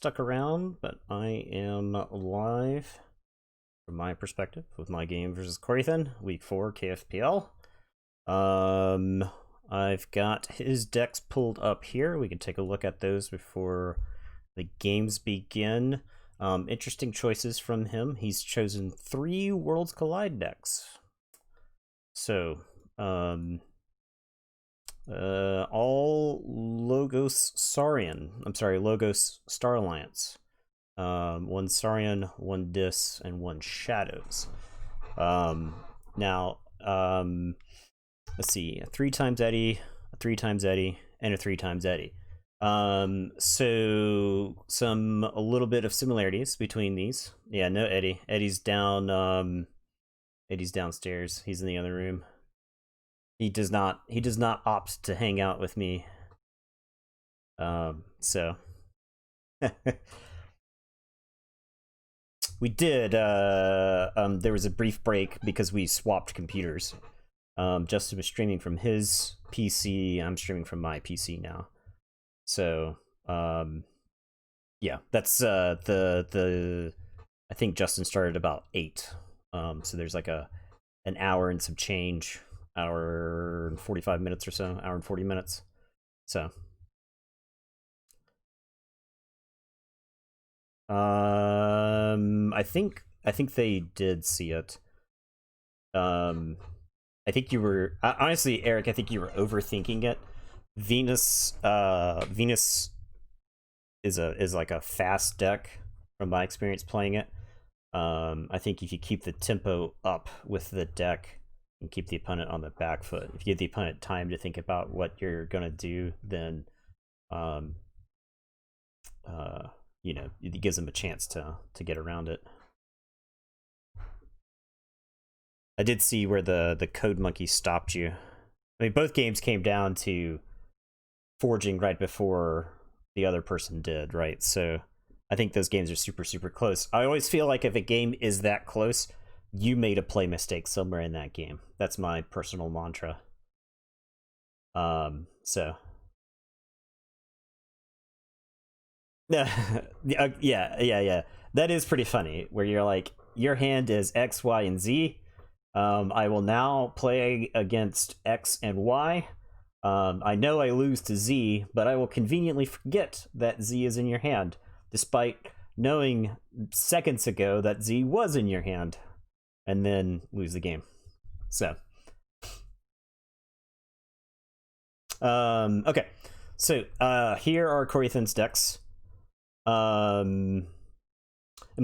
stuck around, but I am live from my perspective with my game versus Coraythan, week 4 KFPL. I've got his decks pulled up here. We can take a look at those before the games begin. Interesting choices from him. He's chosen 3 Worlds Collide decks. So, all Logos Saurian. I'm sorry, Logos Star Alliance. 1 Saurian, 1 Dis, and 1 Shadows. Now, let's see, 3 times Eddie, a 3 times Eddie, and a 3 times Eddie. So a little bit of similarities between these. Yeah, no Eddie. Eddie's down. Eddie's downstairs. He's in the other room. He does not opt to hang out with me. So we did. There was a brief break because we swapped computers. Justin was streaming from his PC. I'm streaming from my PC now. So, yeah, that's the. I think Justin started about 8. So there's like an hour and some change. Hour and 45 minutes or so, hour and 40 minutes. So, I think they did see it. I think you were honestly, Eric. I think you were overthinking it. Venus is like a fast deck from my experience playing it. I think if you keep the tempo up with the deck and keep the opponent on the back foot, if you give the opponent time to think about what you're gonna do, then you know, it gives them a chance to get around it. I did see where the Code Monkey stopped you. I mean, both games came down to forging right before the other person did, right? So I think those games are super close. I always feel like if a game is that close, you made a play mistake somewhere in that game. That's my personal mantra. So yeah. That is pretty funny. Where you're like, your hand is X, Y, and Z. I will now play against X and Y. I know I lose to Z, but I will conveniently forget that Z is in your hand, despite knowing seconds ago that Z was in your hand, and then lose the game. So, okay. So, here are Coraythan's decks. Am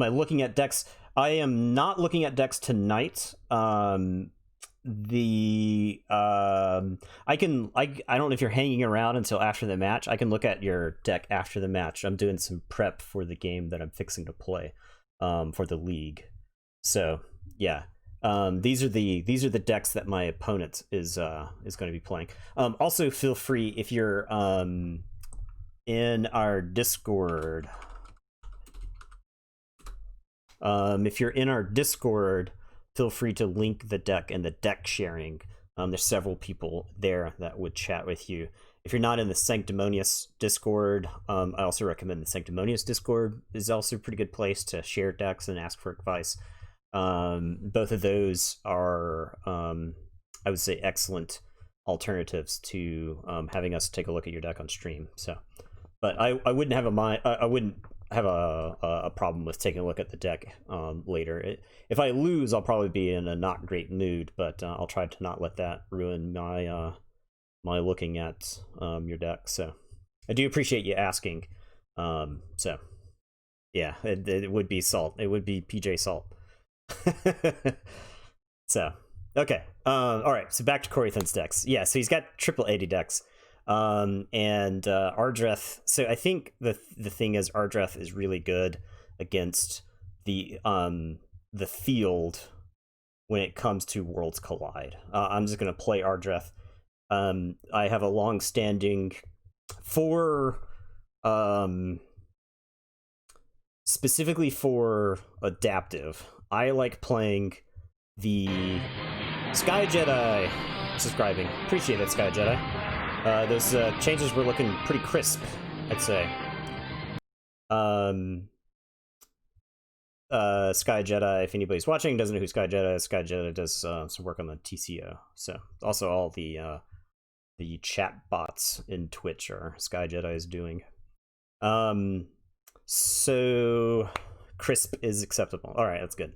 I looking at decks? I am not looking at decks tonight. I don't know if you're hanging around until after the match. I can look at your deck after the match. I'm doing some prep for the game that I'm fixing to play for the league. So yeah, these are the decks that my opponent is going to be playing. Also, feel free if you're in our Discord. If you're in our Discord, feel free to link the deck and the deck sharing. There's several people there that would chat with you. If you're not in the Sanctimonious Discord, I also recommend the Sanctimonious Discord is also a pretty good place to share decks and ask for advice. Both of those are, I would say, excellent alternatives to having us take a look at your deck on stream. So, but I wouldn't have I wouldn't have a problem with taking a look at the deck later. If I lose, I'll probably be in a not great mood, but I'll try to not let that ruin my my looking at your deck. So I do appreciate you asking. So yeah, it would be Salt. It would be PJ Salt. So okay, all right. So back to Coraythan's decks. Yeah, so he's got triple 80 decks. And Ardreth. So I think the thing is, Ardreth is really good against the field when it comes to Worlds Collide. I'm just gonna play Ardreth. I have a long-standing specifically for adaptive. I like playing the Sky Jedi. Subscribing, appreciate it, Sky Jedi. Those changes were looking pretty crisp, I'd say. Sky Jedi, if anybody's watching doesn't know who Sky Jedi does some work on the TCO. So also all the chat bots in Twitch are Sky Jedi is doing. So crisp is acceptable. All right, that's good.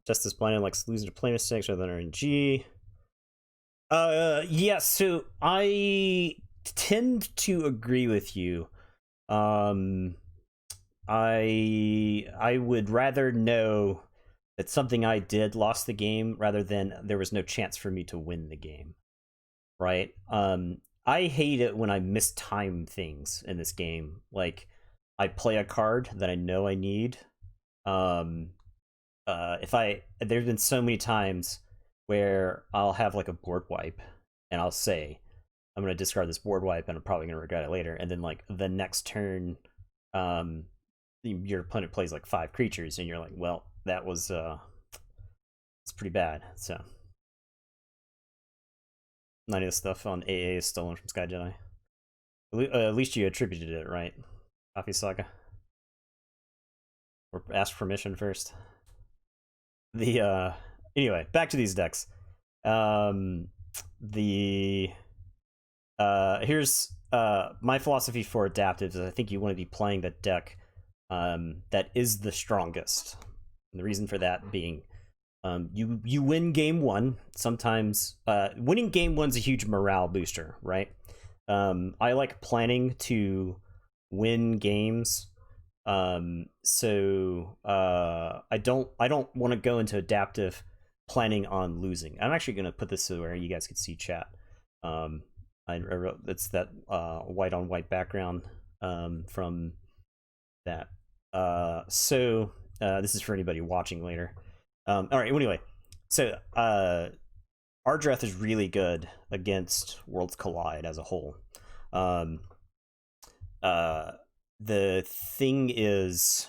Justice Blinded likes losing to play mistakes rather than RNG. Yeah, so I tend to agree with you. I would rather know that something I did lost the game rather than there was no chance for me to win the game. Right? I hate it when I mistime things in this game. Like, I play a card that I know I need. There's been so many times where I'll have like a board wipe and I'll say, I'm going to discard this board wipe and I'm probably going to regret it later. And then like the next turn, your opponent plays like 5 creatures and you're like, well, that was, it's pretty bad. So none of the stuff on AA is stolen from Sky Jedi. At least you attributed it, right? Coffee Saga. Or ask permission first. Anyway, back to these decks. Here's my philosophy for adaptives is I think you want to be playing the deck that is the strongest. And the reason for that being you win game 1. Sometimes winning game 1's a huge morale booster, right? I like planning to win games. So I don't want to go into adaptive planning on losing. I'm actually going to put this so where you guys can see chat. I wrote it's that white on white background from that. So this is for anybody watching later. All right. Anyway, so Ardreth is really good against Worlds Collide as a whole. The thing is,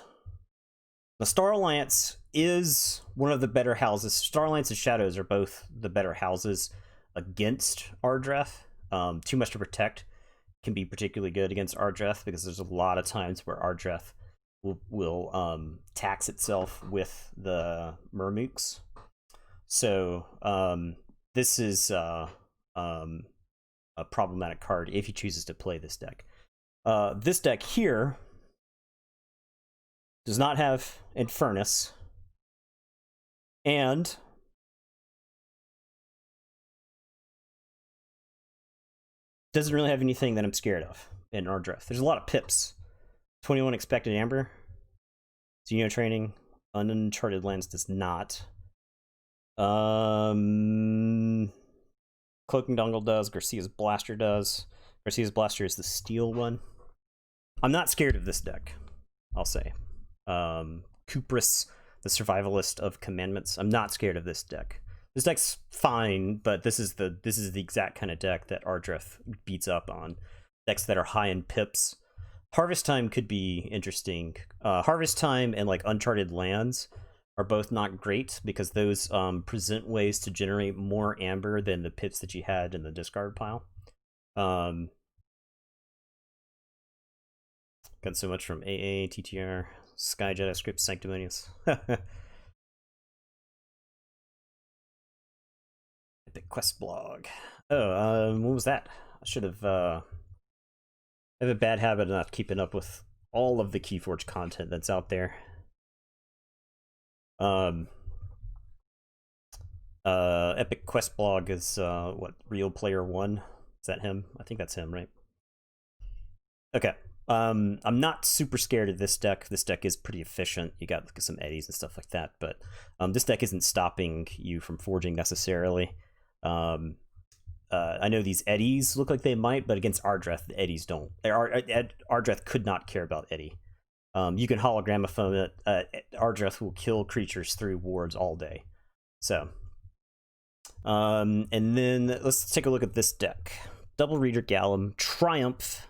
the Star Alliance is one of the better houses. Star Alliance and Shadows are both the better houses against Ardreth. Too Much to Protect can be particularly good against Ardreth because there's a lot of times where Ardreth will tax itself with the Mermooks. So this is a problematic card if he chooses to play this deck. This deck here does not have Infernus, and doesn't really have anything that I'm scared of in Ardreth. There's a lot of pips. 21 Expected Amber, Xeno Training, Uncharted Lands does not. Cloaking Dongle does, Garcia's Blaster does. Garcia's Blaster is the steel one. I'm not scared of this deck, I'll say. Kupris, the survivalist of commandments. I'm not scared of this deck. This deck's fine, but this is the exact kind of deck that Ardreth beats up on. Decks that are high in pips. Harvest Time could be interesting. Harvest Time and like Uncharted Lands are both not great because those present ways to generate more amber than the pips that you had in the discard pile. Got so much from AA, TTR, Sky Jedi Script, Sanctimonious. Epic Quest blog. Oh, what was that? I should have. I have a bad habit of not keeping up with all of the Keyforge content that's out there. Epic Quest blog is what, Real Player 1? Is that him? I think that's him, right? Okay. I'm not super scared of this deck. This deck is pretty efficient. You got some eddies and stuff like that, but this deck isn't stopping you from forging necessarily. I know these eddies look like they might, but against Ardreth, the eddies don't. Ardreth could not care about eddy. You can hologramophone it. Ardreth will kill creatures through wards all day. So, and then let's take a look at this deck. Double Reader Gallum, Triumph,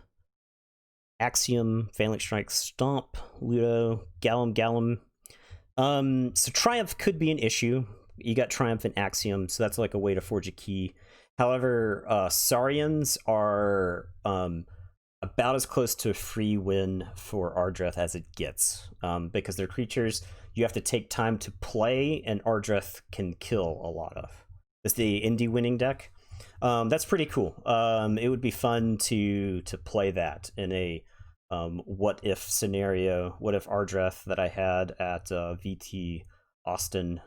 Axiom, Phalanx Strike, Stomp, Ludo, Gallum. So Triumph could be an issue. You got Triumph and Axiom, so that's like a way to forge a key. However, Saurians are about as close to a free win for Ardreth as it gets, because they're creatures you have to take time to play, and Ardreth can kill a lot of. It's the indie winning deck. That's pretty cool. It would be fun to play that in a what if scenario. What if Ardreth that I had at VT Austin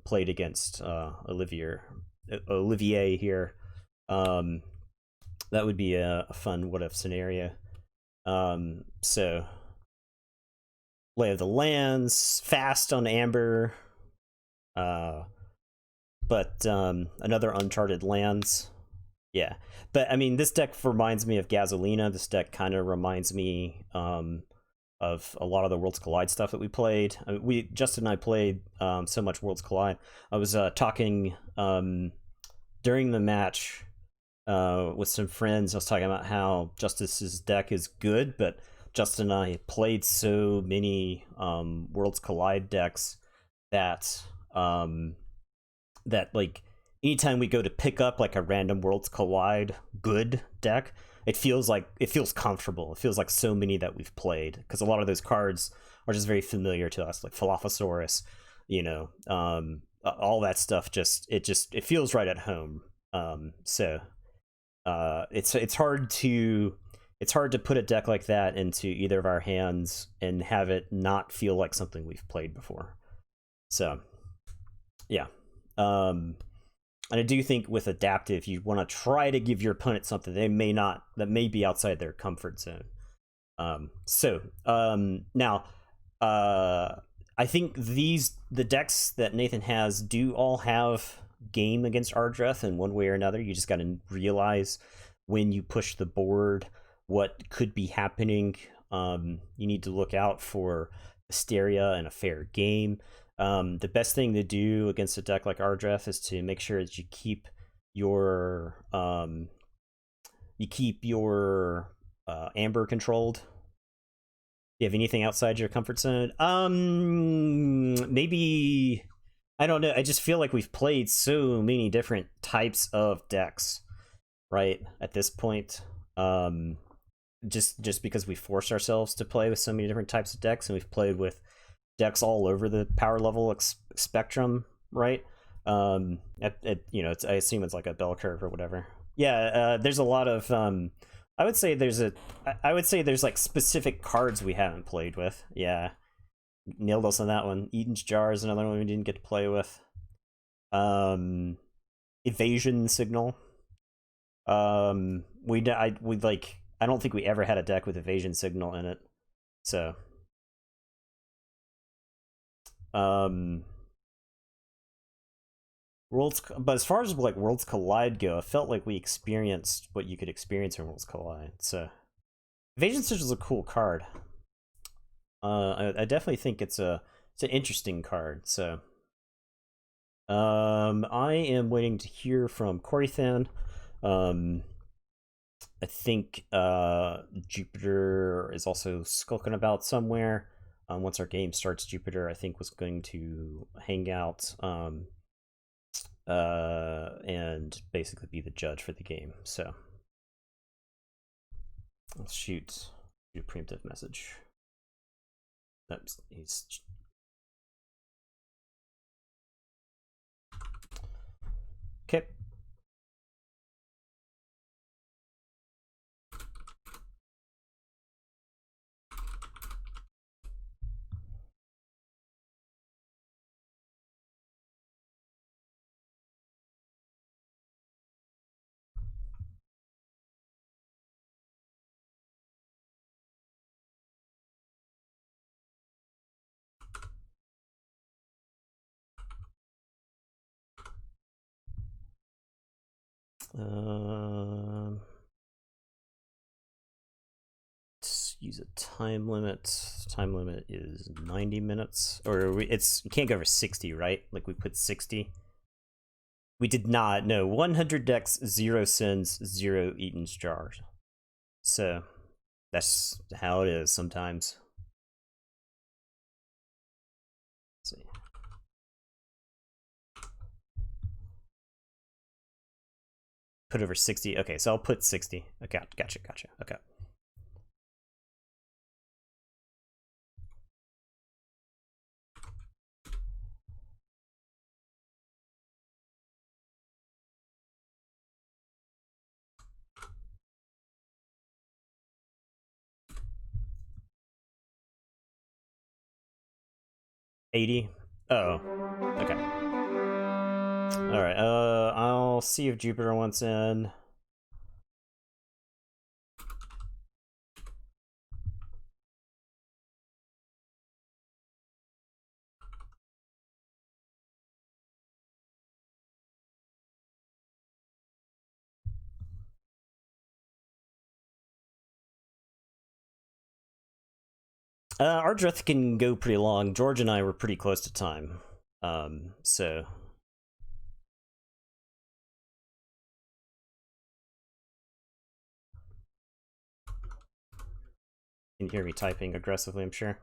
played against Olivier here. That would be a fun what if scenario. So Lay of the Lands, fast on Amber, but another Uncharted Lands. Yeah, but I mean, this deck reminds me of Gasolina. This deck kind of reminds me of a lot of the Worlds Collide stuff that we played. Justin and I played so much Worlds Collide. I was talking during the match with some friends. I was talking about how Justice's deck is good, but Justin and I played so many Worlds Collide decks that that like anytime we go to pick up like a random Worlds Collide good deck, it feels comfortable. It feels like so many that we've played, because a lot of those cards are just very familiar to us, like Falaphosaurus, all that stuff. It feels right at home. So it's hard to put a deck like that into either of our hands and have it not feel like something we've played before. So yeah. And I do think with adaptive, you want to try to give your opponent something that may be outside their comfort zone. Now, I think the decks that Nathan has do all have game against Ardreth in one way or another. You just got to realize when you push the board what could be happening. You need to look out for hysteria and a fair game. The best thing to do against a deck like Ardreth is to make sure that you keep your Amber controlled. Do you have anything outside your comfort zone? Maybe, I don't know. I just feel like we've played so many different types of decks, right? At this point, just because we force ourselves to play with so many different types of decks, and we've played with decks all over the power level spectrum, right? I assume it's like a bell curve or whatever. Yeah, there's a lot of I would say there's like specific cards we haven't played with. Yeah, nailed us on that one. Eden's Jar is another one we didn't get to play with. Evasion Signal. I don't think we ever had a deck with Evasion Signal in it. So but as far as like Worlds Collide go, I felt like we experienced what you could experience in Worlds Collide. So Evasion Signal is a cool card. I definitely think it's an interesting card. So I am waiting to hear from Coraythan. I think Jupiter is also skulking about somewhere. Once our game starts, Jupiter, I think, was going to hang out and basically be the judge for the game. So let's shoot a preemptive message. He's okay. Let's use a time limit. Time limit is 90 minutes, or you can't go over 60, right? Like we put 60. We did not. No, 100 decks, 0 sins, 0 Eden's Jars. So that's how it is sometimes. Let's see. Put over 60. Okay, so I'll put 60. Okay, gotcha. Okay. 80? Oh, okay. Alright, I'll see if Jupiter wants in. Our drift can go pretty long. George and I were pretty close to time. So... You can hear me typing aggressively, I'm sure.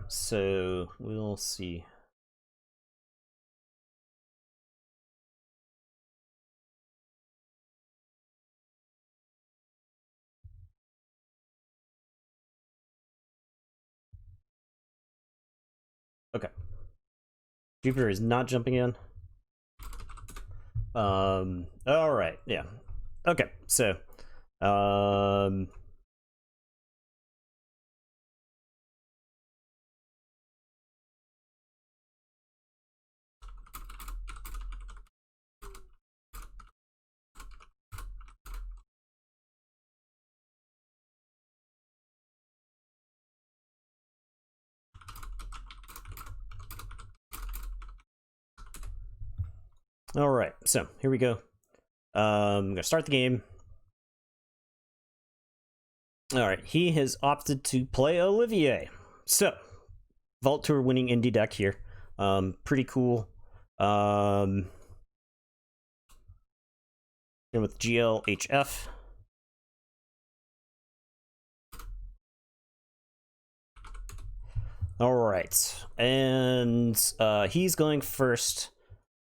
So we'll see. Okay. Jupiter is not jumping in. All right, yeah. Okay, so, all right, so here we go. I'm gonna start the game. All right, he has opted to play Olivier. So, Vault Tour winning indie deck here. Pretty cool. And with GLHF. All right, and he's going first.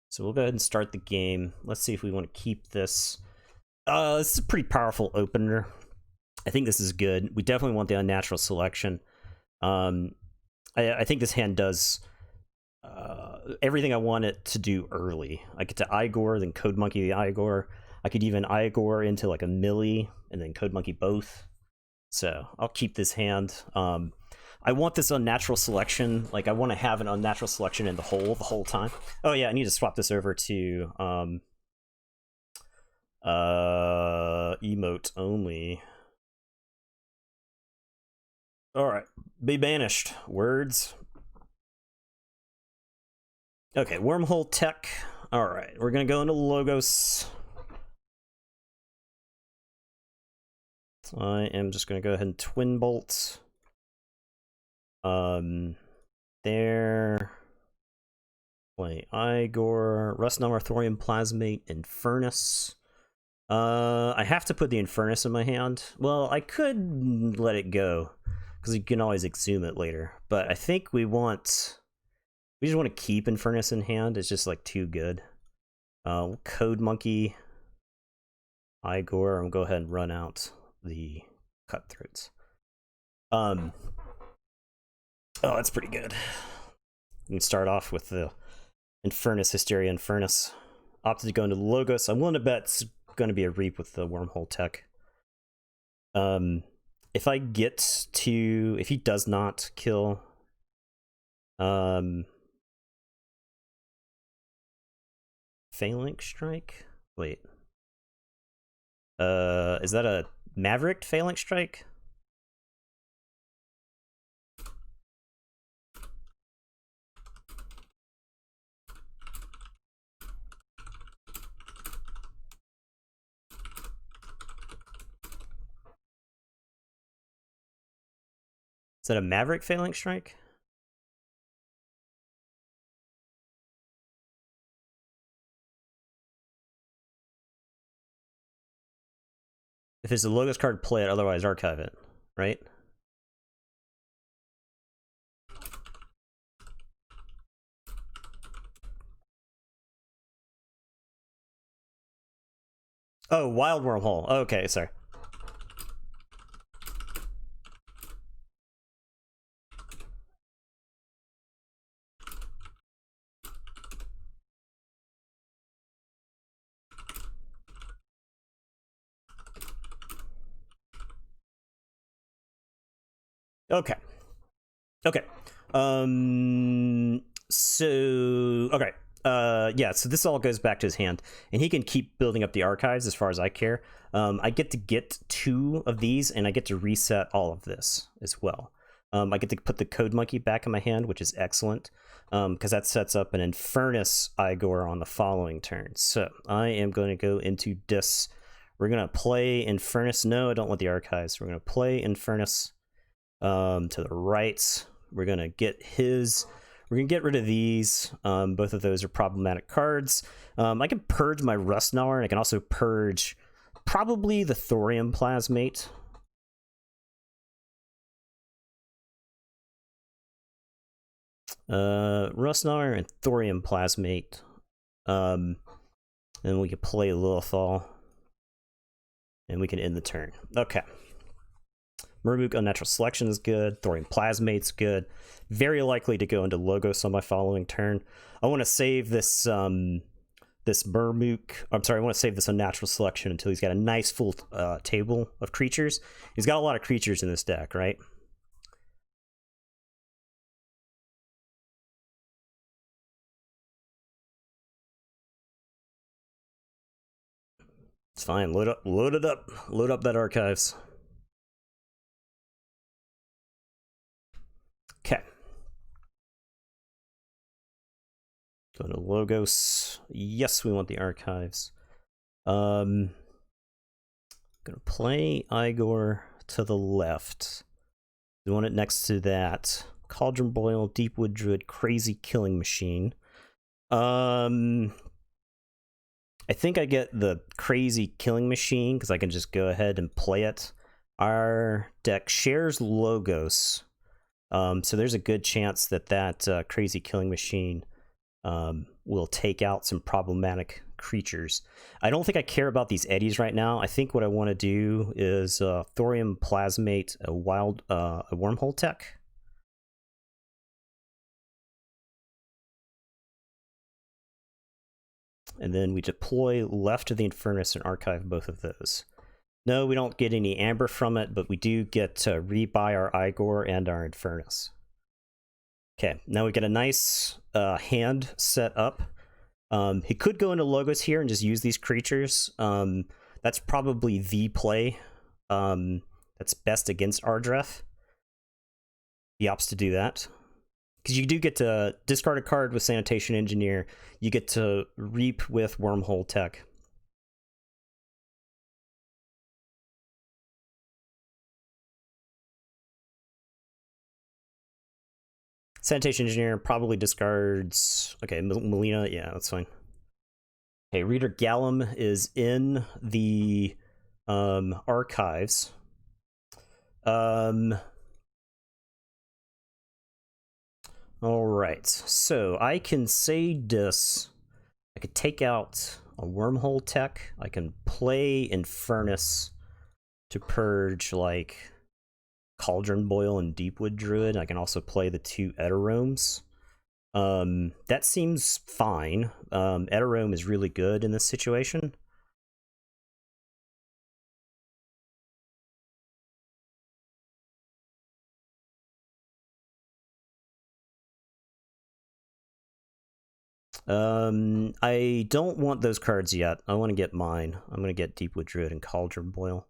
So we'll go ahead and start the game. Let's see if we want to keep this. This is a pretty powerful opener. I think this is good. We definitely want the unnatural selection. I think this hand does everything I want it to do early. I get to Igor, then Code Monkey the Igor. I could even Igor into like a Millie, and then Code Monkey both. So I'll keep this hand. I want this unnatural selection. Like, I want to have an unnatural selection in the whole time. Oh yeah, I need to swap this over to emote only. All right, be banished. Words. Okay, wormhole tech. All right, we're gonna go into logos. I am just gonna go ahead and twin bolt. There. Play Igor, Rust-Number, Thorium Plasmate, Infernus. I have to put the Infernus in my hand. Well, I could let it go, because you can always exhume it later. But I think we just want to keep Infernus in hand. It's just like too good. Code Monkey, Igor, and we'll go ahead and run out the Cutthroats. Oh, that's pretty good. We can start off with the Infernus, Hysteria Infernus. Opted to go into the Logos. I'm willing to bet it's going to be a Reap with the Wormhole tech. If he does not kill, Phalanx Strike? Wait. Is that a Maverick Phalanx Strike? Is that a Maverick Phalanx Strike? If it's a Logos card, play it, otherwise archive it, right? Oh, wild wormhole. Okay, sorry. Okay. Okay. So okay. Yeah, so this all goes back to his hand, and he can keep building up the archives as far as I care. I get 2 of these, and I get to reset all of this as well. I get to put the code monkey back in my hand, which is excellent, because that sets up an Infernus Igor on the following turn. So I am going to go into this. We're going to play Infernus. No, I don't want the archives. We're going to play Infernus to the right. We're going to get his... We're going to get rid of these. Both of those are problematic cards. I can purge my Rustgnawer, and I can also purge probably the Thorium Plasmate. Rustgnawer and Thorium Plasmate. And we can play Lilithal. And we can end the turn. Okay. Murmuk Unnatural Selection is good. Thorium Plasmate's good. Very likely to go into Logos on my following turn. I want to save this this Murmuk. I'm sorry, I want to save this Unnatural Selection until he's got a nice full table of creatures. He's got a lot of creatures in this deck, right? It's fine. Load it up. Load up that archives. Okay. Go to Logos. Yes, we want the archives. Gonna play Igor to the left. We want it next to that Cauldron Boil, Deepwood Druid, Crazy Killing Machine. I think I get the Crazy Killing Machine because I can just go ahead and play it. Our deck shares Logos, so there's a good chance that that Crazy Killing Machine will take out some problematic creatures. I don't think I care about these eddies right now. I think what I want to do is Thorium Plasmate a Wormhole tech. And then we deploy left of the Infernus and archive both of those. No, we don't get any amber from it, but we do get to rebuy our Igor and our Infernus. Okay, now we get a nice hand set up. He could go into Logos here and just use these creatures. That's probably the play that's best against Ardreth. He opts to do that. Because you do get to discard a card with Sanitation Engineer. You get to reap with Wormhole Tech. Sanitation Engineer probably discards... Okay, Melina, yeah, that's fine. Okay, Reader Gallum is in the archives. Alright, so I can say this. I could take out a Wormhole Tech. I can play Infernus to purge, like, Cauldron Boil and Deepwood Druid. I can also play the 2 Eteromes. That seems fine. Eterome is really good in this situation. I don't want those cards yet. I want to get mine. I'm going to get Deepwood Druid and Cauldron Boil.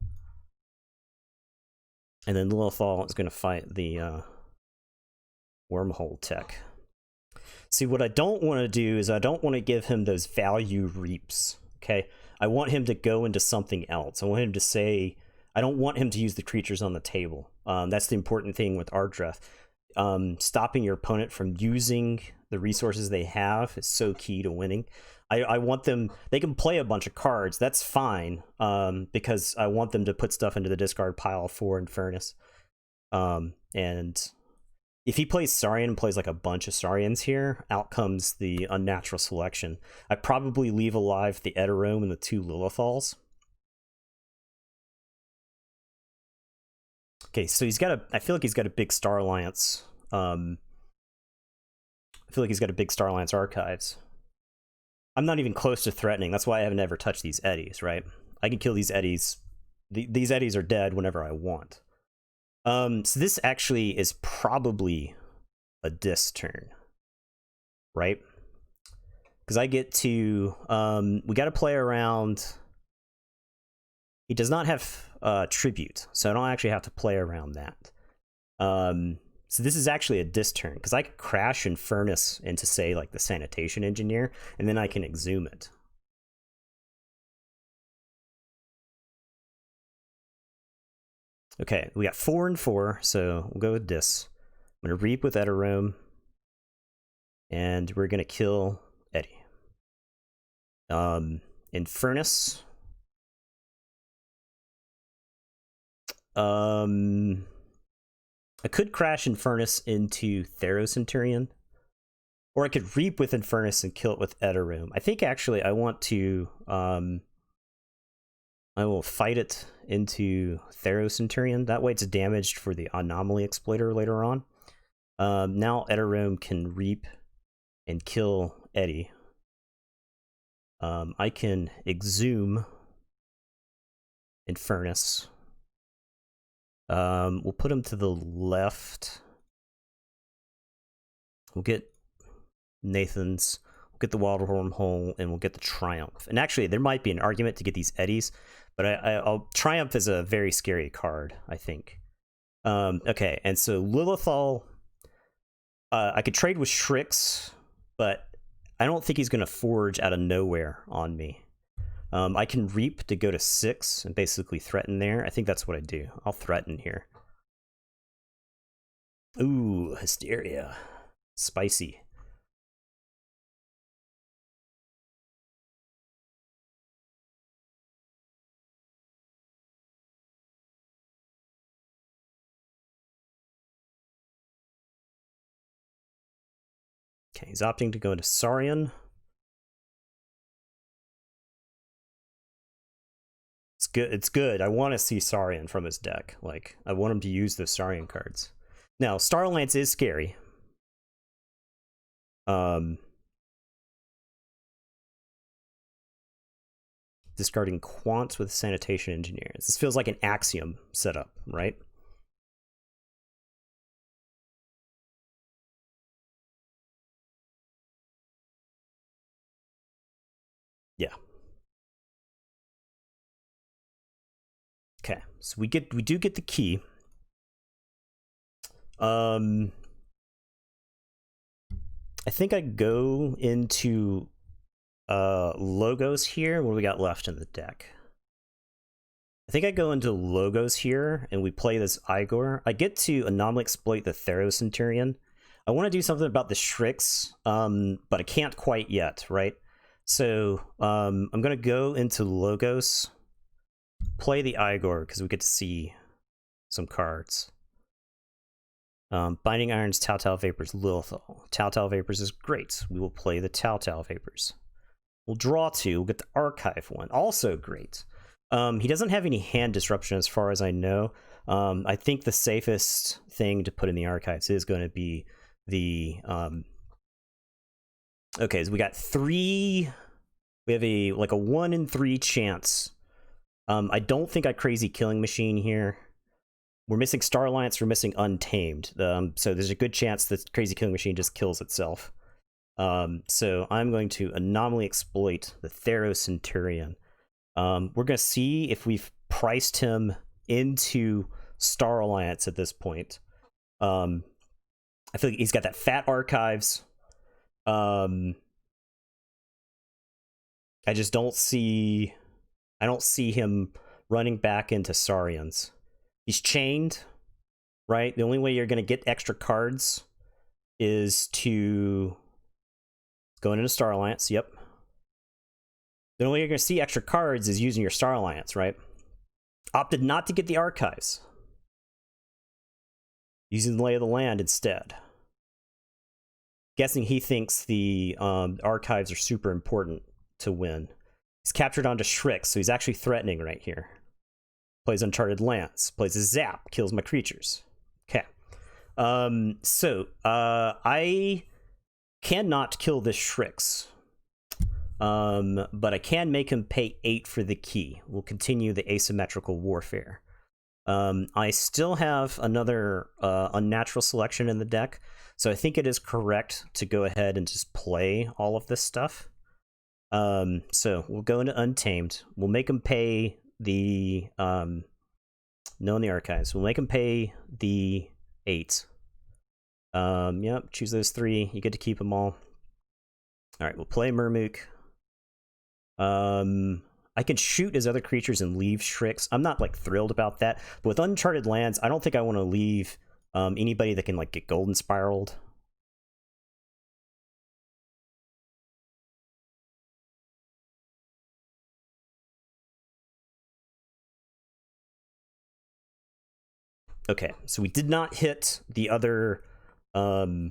And then Lilithal is going to fight the Wormhole Tech. See, what I don't want to do is I don't want to give him those value reaps, okay? I want him to go into something else. I want him to say... I don't want him to use the creatures on the table. That's the important thing with Ardreth. Stopping your opponent from using the resources they have is so key to winning. I want them... They can play a bunch of cards. That's fine, because I want them to put stuff into the discard pile for Infernus. And if he plays Saurian and plays like a bunch of Saurians here, out comes the Unnatural Selection. I probably leave alive the Eterome and the 2 Lilithals. Okay, so he's got a. I feel like he's got a big Star Alliance. I feel like he's got a big Star Alliance archives. I'm not even close to threatening. That's why I haven't ever touched these eddies, right? I can kill these eddies. These eddies are dead whenever I want. So this actually is probably a dis turn, right? Because I get to, we got to play around. He does not have tribute, so I don't actually have to play around that. So this is actually a dis turn, because I could crash and furnace into, say, like the sanitation engineer, and then I can exhume it. Okay, we got 4 and 4, so we'll go with dis. I'm going to reap with Eterome, and we're going to kill Eddie. In furnace, I could crash Infernus into Therocenterion, or I could reap with Infernus and kill it with Eterome. I think actually I want to, I will fight it into Therocenterion. That way it's damaged for the Anomaly Exploiter later on. Now Eterome can reap and kill Eddie. I can exhume Infernus. We'll put him to the left. We'll get Nathan's. We'll get the Wild Wormhole, and we'll get the Triumph. And actually, there might be an argument to get these eddies, but I'll Triumph is a very scary card, I think. Okay, and so Lilithal, I could trade with Shrix, but I don't think he's going to forge out of nowhere on me. I can reap to go to 6 and basically threaten there. I think that's what I do. I'll threaten here. Ooh, Hysteria. Spicy. Okay, he's opting to go into Saurian. It's good. It's good. I want to see Saurian from his deck. Like, I want him to use those Saurian cards. Now, Starlance is scary. Discarding Quants with Sanitation Engineers. This feels like an Axiom setup, right? Yeah. Okay, so we do get the key. I think I go into logos here. What do we got left in the deck? I think I go into logos here, and we play this Igor. I get to Anomaly Exploit the Therocenterion. I want to do something about the Shrix, but I can't quite yet, right? So I'm going to go into logos, play the Igor, because we get to see some cards. Binding Irons, Tautau Vapors, Lilithal. Tautau Vapors is great. We will play the Tautau Vapors. We'll draw 2. We'll get the Archive 1. Also great. He doesn't have any hand disruption as far as I know. I think the safest thing to put in the archives is going to be the... Okay, so we got 3... We have a 1 in 3 chance. I don't think I Crazy Killing Machine here. We're missing Star Alliance, we're missing Untamed. So there's a good chance that Crazy Killing Machine just kills itself. So I'm going to Anomaly Exploit the Therocenterion. We're going to see if we've priced him into Star Alliance at this point. I feel like he's got that fat archives. I just don't see... I don't see him running back into Saurians. He's chained, right? The only way you're going to get extra cards is to... Going into Star Alliance, yep. The only way you're going to see extra cards is using your Star Alliance, right? Opted not to get the archives. Using the Lay of the Land instead. Guessing he thinks the archives are super important to win. He's captured onto Shrix, so he's actually threatening right here. Plays Uncharted Lands. Plays a Zap. Kills my creatures. Okay. I cannot kill this Shrix. But I can make him pay 8 for the key. We'll continue the asymmetrical warfare. I still have another unnatural selection in the deck, so I think it is correct to go ahead and just play all of this stuff. So we'll go into Untamed. We'll make him pay the no in the archives. We'll make him pay the 8. Yep, choose those 3. You get to keep them all. All right, we'll play Murmook. I can shoot his other creatures and leave Shrix. I'm not like thrilled about that, but with Uncharted Lands, I don't think I want to leave anybody that can like get Golden Spiraled. Okay, so we did not hit the other we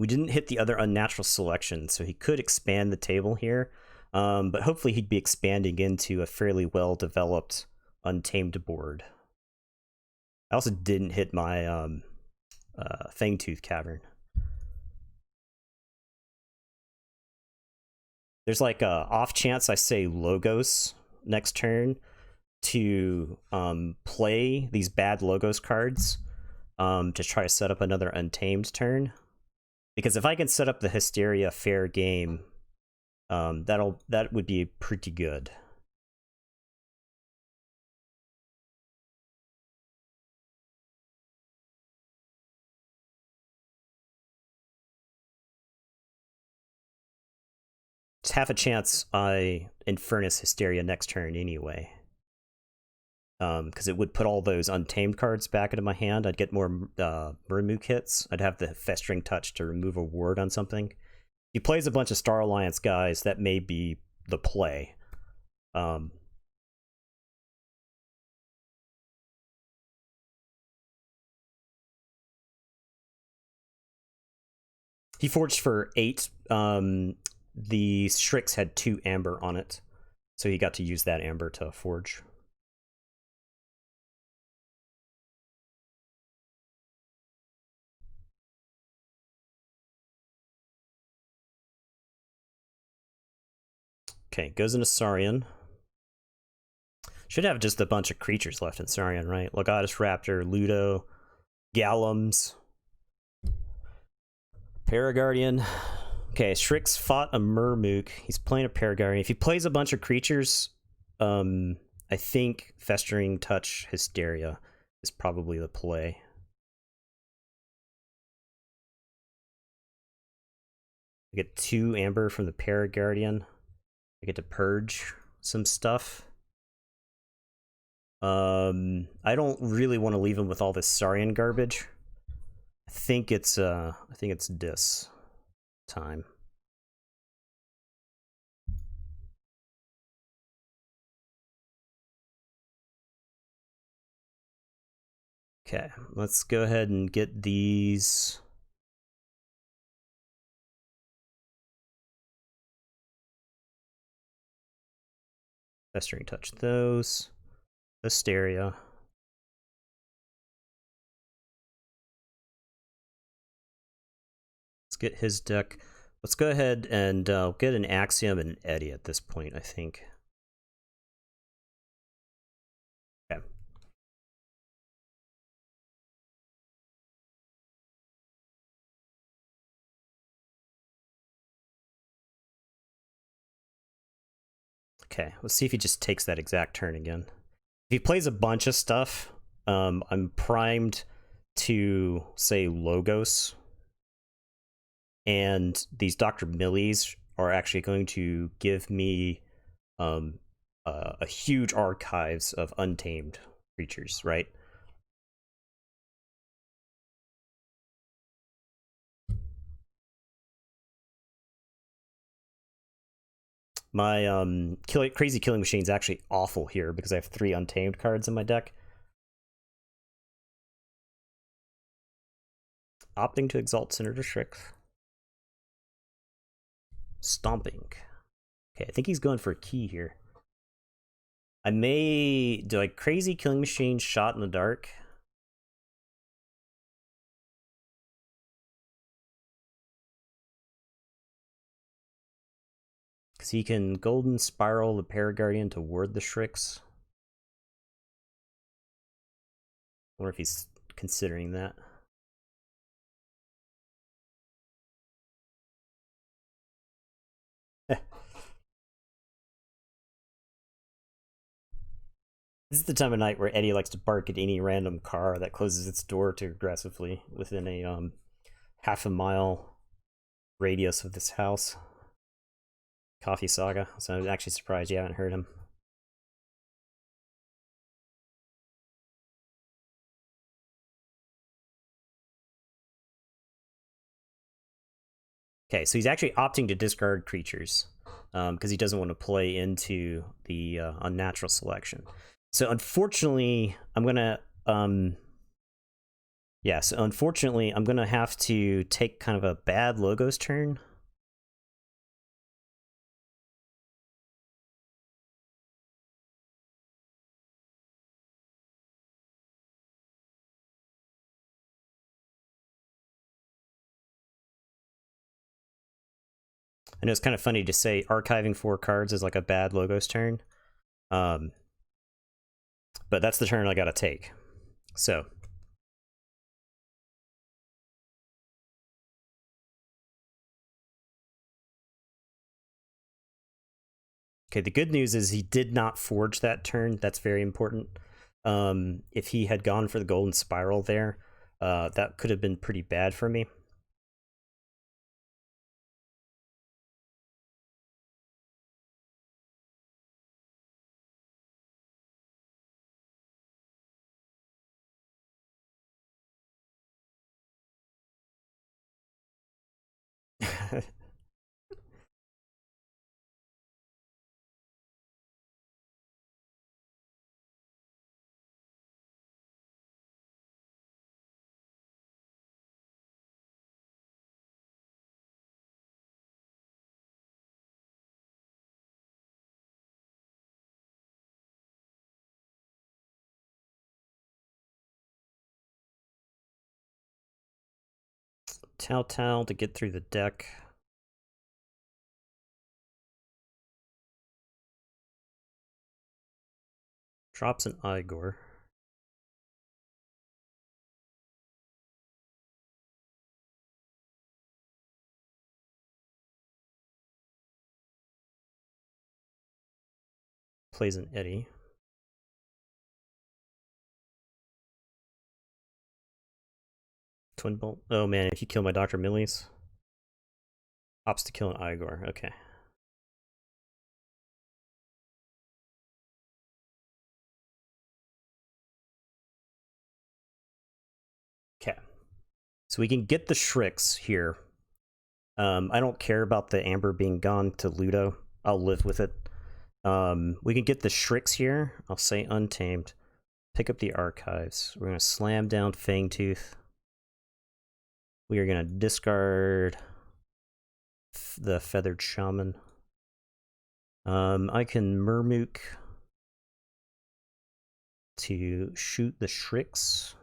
didn't hit the other unnatural selection, so he could expand the table here. But hopefully he'd be expanding into a fairly well-developed Untamed board. I also didn't hit my Fangtooth Cavern. There's like a off chance I say Logos next turn to play these bad Logos cards to try to set up another Untamed turn. Because if I can set up the Hysteria fair game, that would be pretty good. Just half a chance I Infernus Hysteria next turn anyway. Because it would put all those Untamed cards back into my hand. I'd get more Murmook hits. I'd have the Festering Touch to remove a ward on something. He plays a bunch of Star Alliance guys. That may be the play. He forged for 8. The Shrix had 2 amber on it, so he got to use that amber to forge. Okay, goes into Saurian. Should have just a bunch of creatures left in Saurian, right? Logatus Raptor, Ludo, Gallums, Paraguardian. Okay, Shrix fought a Murmook. He's playing a Paraguardian. If he plays a bunch of creatures, I think Festering Touch Hysteria is probably the play. I get 2 amber from the Paraguardian. I get to purge some stuff. I don't really want to leave him with all this Saurian garbage. I think it's dis time. Okay, let's go ahead and get these. Festering Touch those. Hysteria. Let's get his deck. Let's go ahead and get an Axiom and an Eddy at this point, I think. Okay. Okay, let's see if he just takes that exact turn again. If he plays a bunch of stuff, I'm primed to say Logos. And these Dr. Millies are actually going to give me a huge archives of Untamed creatures, right? My Crazy Killing Machine is actually awful here because I have 3 Untamed cards in my deck. Opting to exalt Senator Shrix. Stomping. Okay, I think he's going for a key here. I may do a crazy killing machine shot in the dark. Because he can golden spiral the Paraguardian to ward the Shrix. I wonder if he's considering that. This is the time of night where Eddie likes to bark at any random car that closes its door too aggressively within a half a mile radius of this house. Coffee Saga. So I'm actually surprised you haven't heard him. Okay, so he's actually opting to discard creatures because he doesn't want to play into the unnatural selection. So unfortunately, I'm gonna unfortunately, I'm gonna have to take kind of a bad Logos turn. I know it's kind of funny to say archiving 4 cards is like a bad Logos turn. But that's the turn I gotta take. So okay, the good news is he did not forge that turn. That's very important. If he had gone for the golden spiral there, that could have been pretty bad for me. Telltale to get through the deck. Drops an Igor. Plays an Eddie. Twin Bolt. Oh man, if you kill my Dr. Millies. Opts to kill an Igor. Okay. Okay. So we can get the Shrix here. I don't care about the Amber being gone to Ludo. I'll live with it. We can get the Shrix here. I'll say Untamed. Pick up the Archives. We're going to slam down Fangtooth. We are going to discard the Feathered Shaman. I can Murmook to shoot the Shrix.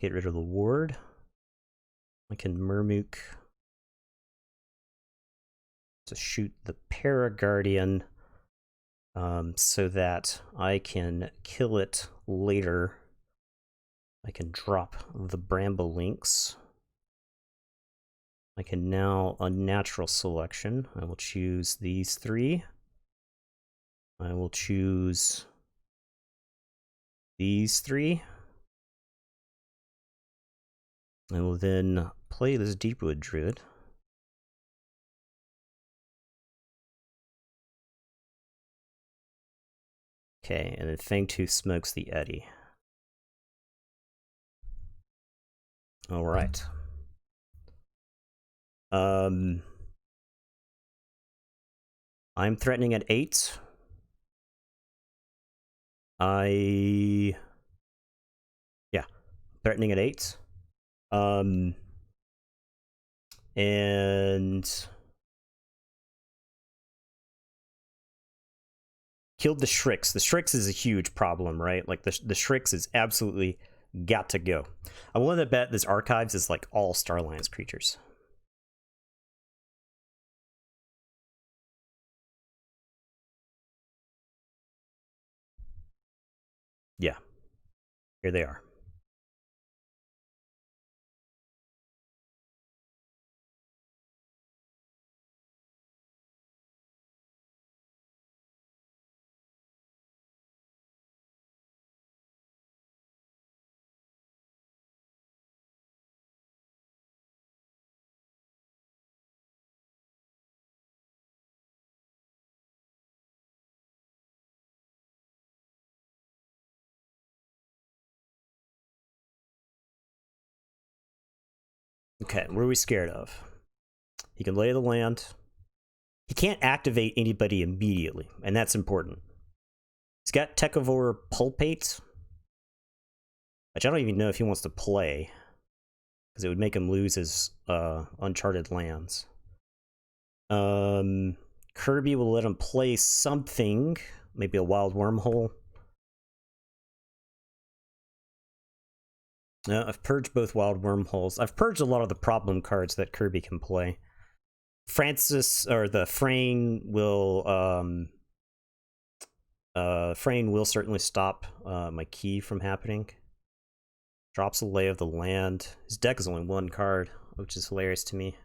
Get rid of the ward. I can Murmook to shoot the Paraguardian so that I can kill it later. I can drop the Bramble Links. I can now unnatural selection. I will choose these 3. I will choose these 3. I will then play this Deepwood Druid. Okay, and then Fangtooth smokes the Eddy. All right. I'm threatening at 8. Threatening at 8. And Killed the Shrix. The Shrix is a huge problem, right? Like the Shrix is absolutely got to go. I'm willing to bet this archives is like all Star Alliance creatures. Yeah. Here they are. Okay, what are we scared of? He can lay the land. He can't activate anybody immediately, and that's important. He's got Techivore Pulpate, which I don't even know if he wants to play, because it would make him lose his Uncharted lands. Kirby will let him play something, maybe a Wild Wormhole. No, I've purged both Wild Wormholes. I've purged a lot of the problem cards that Kirby can play. Francis, or the Frayne will certainly stop my key from happening. Drops a Lay of the Land. His deck is only one card, which is hilarious to me.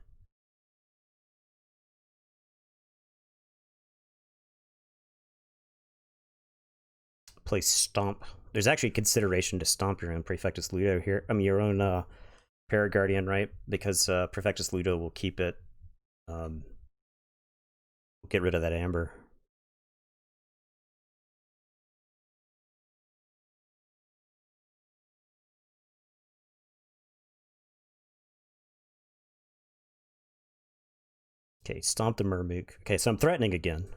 Play Stomp. There's actually consideration to stomp your own Prefectus Ludo here. I mean, your own Paraguardian, right? Because Prefectus Ludo will keep it. We'll get rid of that Amber. Okay, Stomp the Murmook. Okay, so I'm threatening again.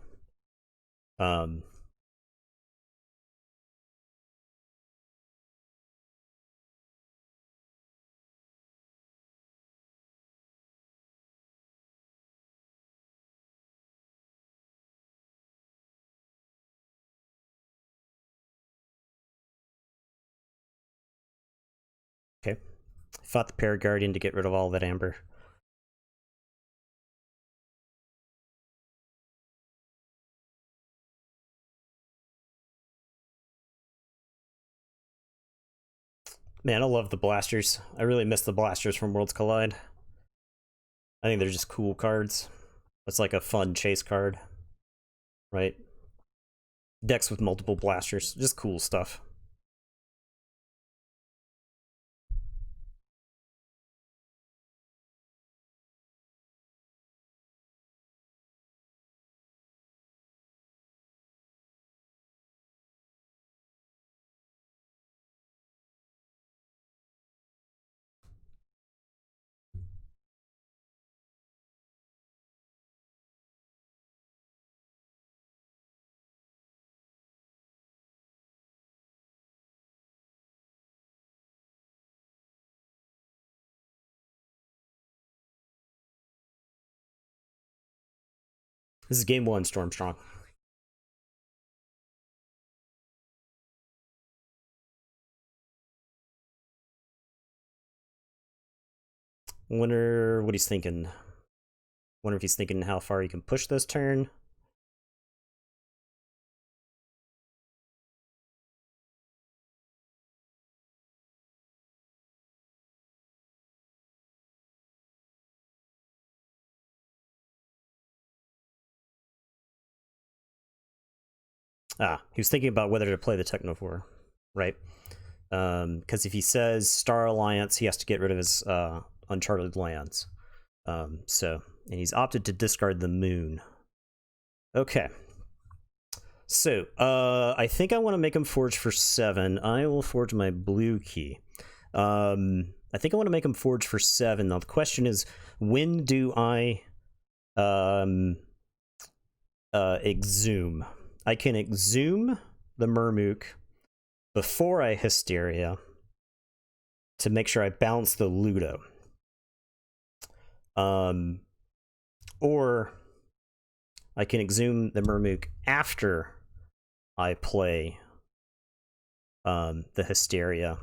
Okay. Fought the Paraguardian to get rid of all that Amber. Man, I love the blasters. I really miss the blasters from Worlds Collide. I think they're just cool cards. It's like a fun chase card, right? Decks with multiple blasters, just cool stuff. This is game one, Stormstrong. Wonder what he's thinking. Wonder if he's thinking how far he can push this turn. He was thinking about whether to play the Technovore, right? Because if he says Star Alliance, he has to get rid of his Uncharted lands. And he's opted to discard the Moon. Okay. So, I think I want to make him forge for 7. I will forge my blue key. I think I want to make him forge for 7. Now, the question is, when do I exhume? I can exhume the Murmook before I Hysteria to make sure I balance the Ludo. Or I can exhume the Murmook after I play the Hysteria,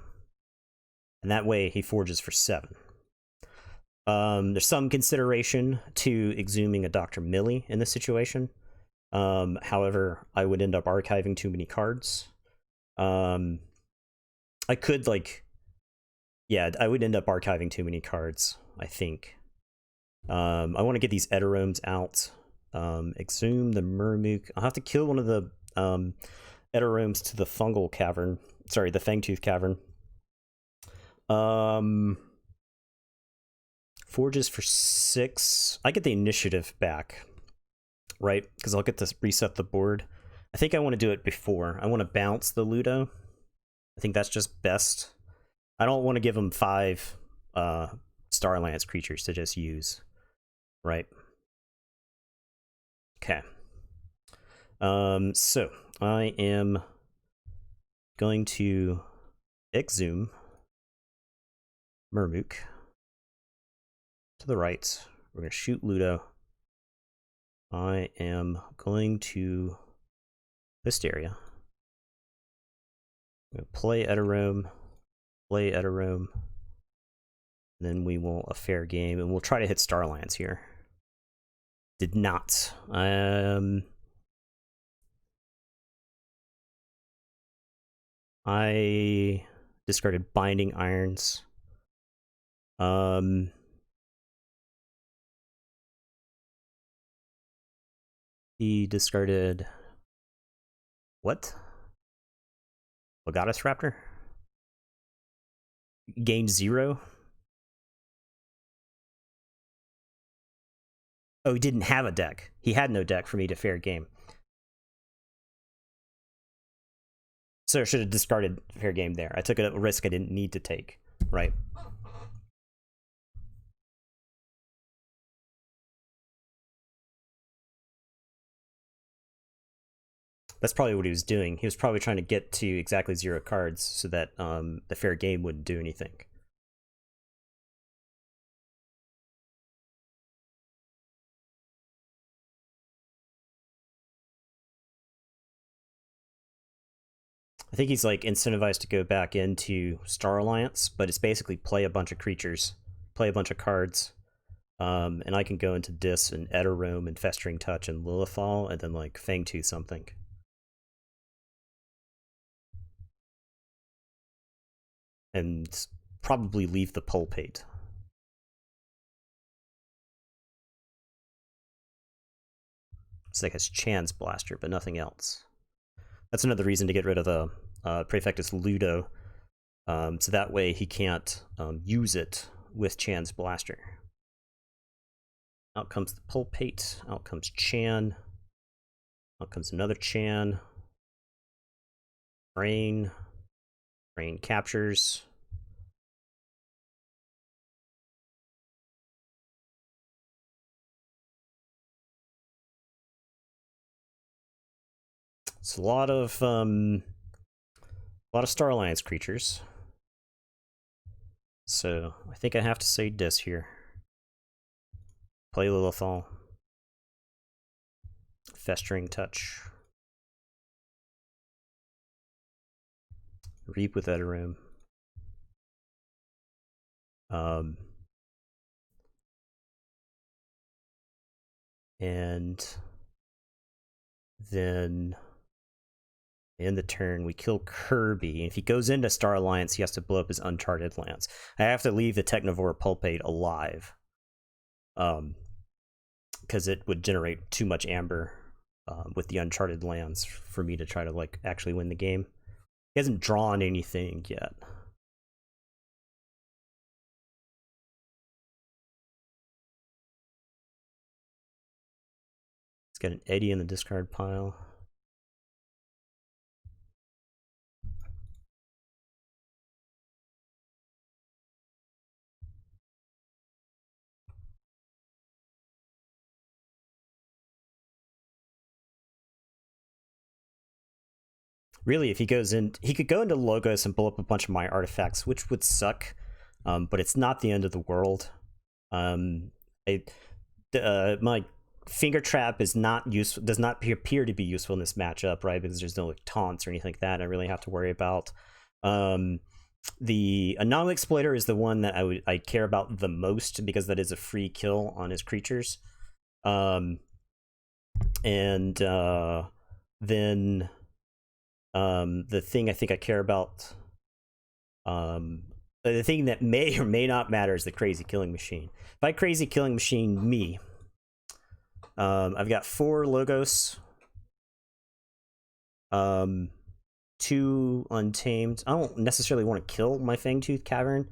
and that way he forges for 7. There's some consideration to exhuming a Dr. Millie in this situation. However, I would end up archiving too many cards. I could, like, yeah, I would end up archiving too many cards, I think. I want to get these Eteromes out. Exhume the Murmook. I'll have to kill one of the Eteromes to the Fungal Cavern. Sorry, the Fangtooth Cavern. Forges for 6. I get the initiative back, right? Because I'll get to reset the board. I think I want to do it before. I want to bounce the Ludo. I think that's just best. I don't want to give him 5 Starlance creatures to just use, right? Okay. So I am going to exhume Murmook to the right. We're going to shoot Ludo. I am going to Hysteria. I'm going to play Eterome, then we will a fair game, and we'll try to hit Starlance here. Did not. I discarded Binding Irons. He discarded what? Legatus Raptor? Gained 0? Oh, he didn't have a deck. He had no deck for me to fair game. So I should have discarded fair game there. I took a risk I didn't need to take, right? That's probably what he was doing. He was probably trying to get to exactly 0 cards so that the fair game wouldn't do anything. I think he's like incentivized to go back into Star Alliance, but it's basically play a bunch of creatures, play a bunch of cards, and I can go into Dis and Eterome and Festering Touch and Lilithal, and then like Fangtooth something. And probably leave the Pulpate. It's like his Chance Blaster, but nothing else. That's another reason to get rid of the Praefectus Ludo, so that way he can't use it with Chan's Blaster. Out comes the Pulpate, out comes Chan, out comes another Chan. Rain captures. It's a lot of Star Alliance creatures. So I think I have to say Dis here. Play Lilithal. Festering Touch. Reap with Eterome. And then in the turn, we kill Kirby. If he goes into Star Alliance, he has to blow up his Uncharted lands. I have to leave the Technivore Pulpate alive. Because it would generate too much amber with the Uncharted lands for me to try to like actually win the game. He hasn't drawn anything yet. He's got an Eddie in the discard pile. Really, if he goes in, he could go into Logos and blow up a bunch of my artifacts, which would suck, but it's not the end of the world. My Finger Trap is not useful, does not appear to be useful in this matchup, right? Because there's no like taunts or anything like that I really have to worry about. The Anomaly Exploiter is the one that I care about the most because that is a free kill on his creatures. Then the thing I think I care about, the thing that may or may not matter is the Crazy Killing Machine. If I Crazy Killing Machine me, I've got 4 Logos, 2 Untamed. I don't necessarily want to kill my Fangtooth Cavern,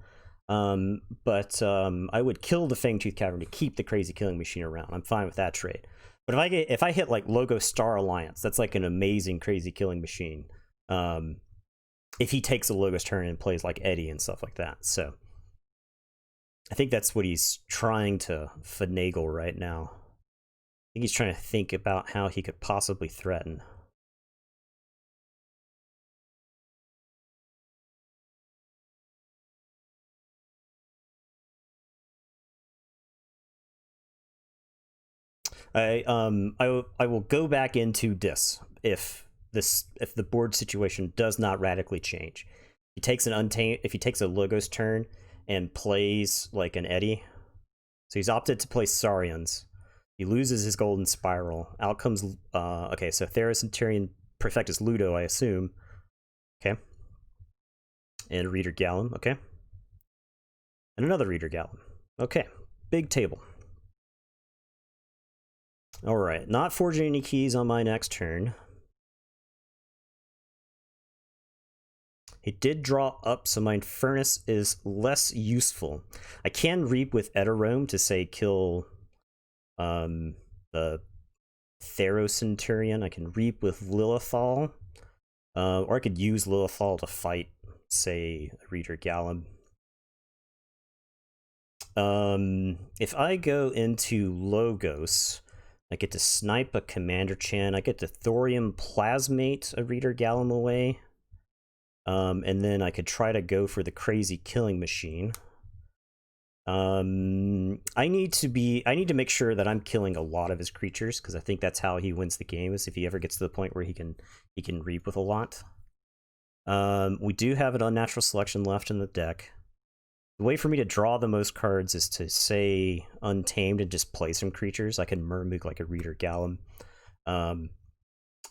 but I would kill the Fangtooth Cavern to keep the Crazy Killing Machine around. I'm fine with that trade. But if I hit like Logos Star Alliance, that's like an amazing Crazy Killing Machine. If he takes a Logos turn and plays like Eddie and stuff like that. So I think that's what he's trying to finagle right now. I think he's trying to think about how he could possibly threaten. I will go back into Dis if the board situation does not radically change. He takes an Untamed, if he takes a Logos turn and plays like an Eddie. So he's opted to play Saurians. He loses his Golden Spiral. Out comes okay, so Theros Centurion Perfectus Ludo, I assume. Okay. And Reader Gallum, okay. And another Reader Gallum. Okay. Big table. Alright, not forging any keys on my next turn. He did draw up, so my Furnace is less useful. I can Reap with Eterome to say kill the Theros Centurion. I can Reap with Lilithal. Or I could use Lilithal to fight, say, Reader Gallum. If I go into Logos, I get to snipe a Commander Chan. I get to Thorium Plasmate a Reader Gallum away. And then I could try to go for the Crazy Killing Machine. I need to make sure that I'm killing a lot of his creatures, because I think that's how he wins the game, is if he ever gets to the point where he can Reap with a lot. We do have an Unnatural Selection left in the deck. The way for me to draw the most cards is to say Untamed and just play some creatures. I can Murmook like a Reader Gallum. But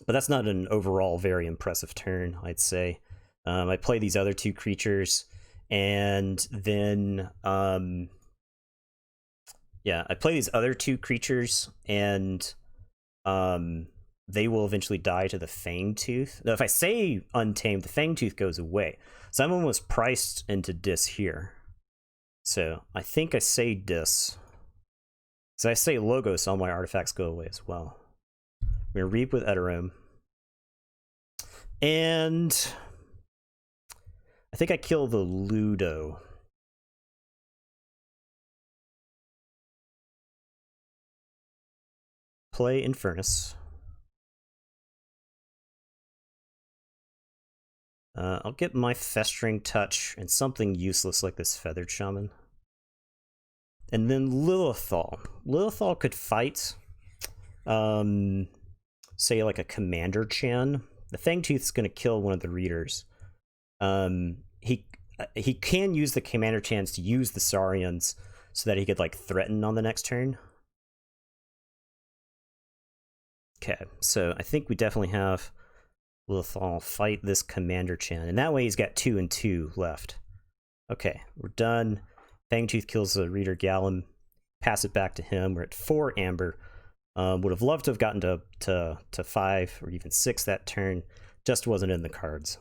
that's not an overall very impressive turn, I'd say. I play these other 2 creatures, and then yeah, I play these other 2 creatures, and they will eventually die to the Fangtooth. Now, if I say Untamed, the Fangtooth goes away, so I'm almost priced into Dis here. So I think I say Dis. So I say Logos, all my artifacts go away as well. We're gonna Reap with Eterome, and I think I kill the Ludo. Play Infernus. I'll get my Festering Touch and something useless like this Feathered Shaman. And then Lilithal. Lilithal could fight, say like a Commander Chan. The Fangtooth's going to kill one of the Readers. He can use the Commander Chans to use the Saurians so that he could like threaten on the next turn. Okay, so I think we definitely have Lilithal fight this Commander Chan, and that way he's got 2 and 2 left. Okay, we're done. Fangtooth kills the Reader Gallum. Pass it back to him. We're at 4 Amber. Would have loved to have gotten to 5 or even 6 that turn. Just wasn't in the cards.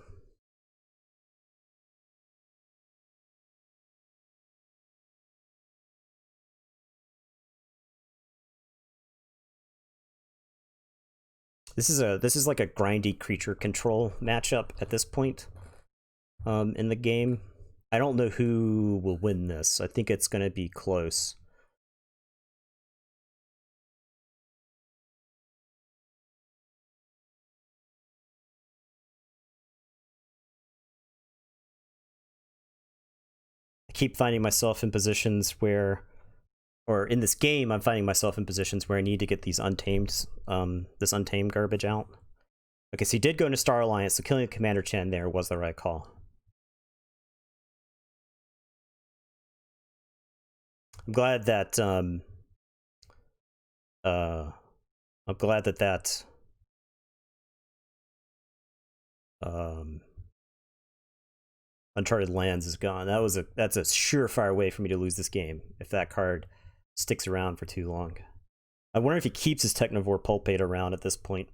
This is like a grindy creature control matchup at this point in the game. I don't know who will win this. I think it's going to be close. I keep finding myself in positions where or in this game, I'm finding myself in positions where I need to get these untamed, this untamed garbage out. Okay, so he did go into Star Alliance, so killing Commander Chen there was the right call. I'm glad that, Uncharted Lands is gone. That's a surefire way for me to lose this game if that card sticks around for too long. I wonder if he keeps his Technovore Pulpate around at this point.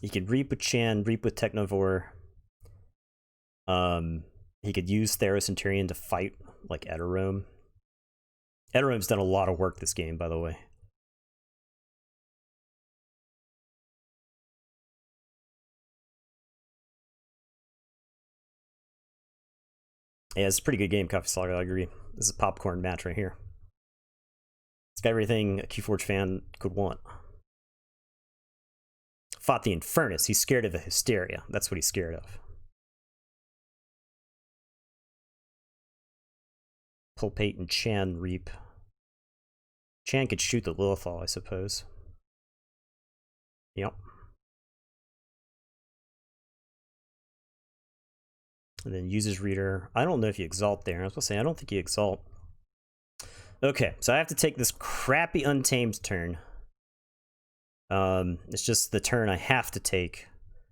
He could Reap with Chan, Reap with Technovore. He could use Theros Centurion to fight like Eterome. Eterome's done a lot of work this game, by the way. Yeah, it's a pretty good game, Coffee Slugger, I agree. This is a popcorn match right here. It's got everything a Keyforge fan could want. Fought the Infernus. He's scared of the Hysteria. That's what he's scared of. Pulpate and Chan Reap. Chan could shoot the Lilithal, I suppose. Yep. And then uses Reader. I don't know if you Exalt there. I was going to say, I don't think you Exalt. Okay, so I have to take this crappy Untamed turn. It's just the turn I have to take.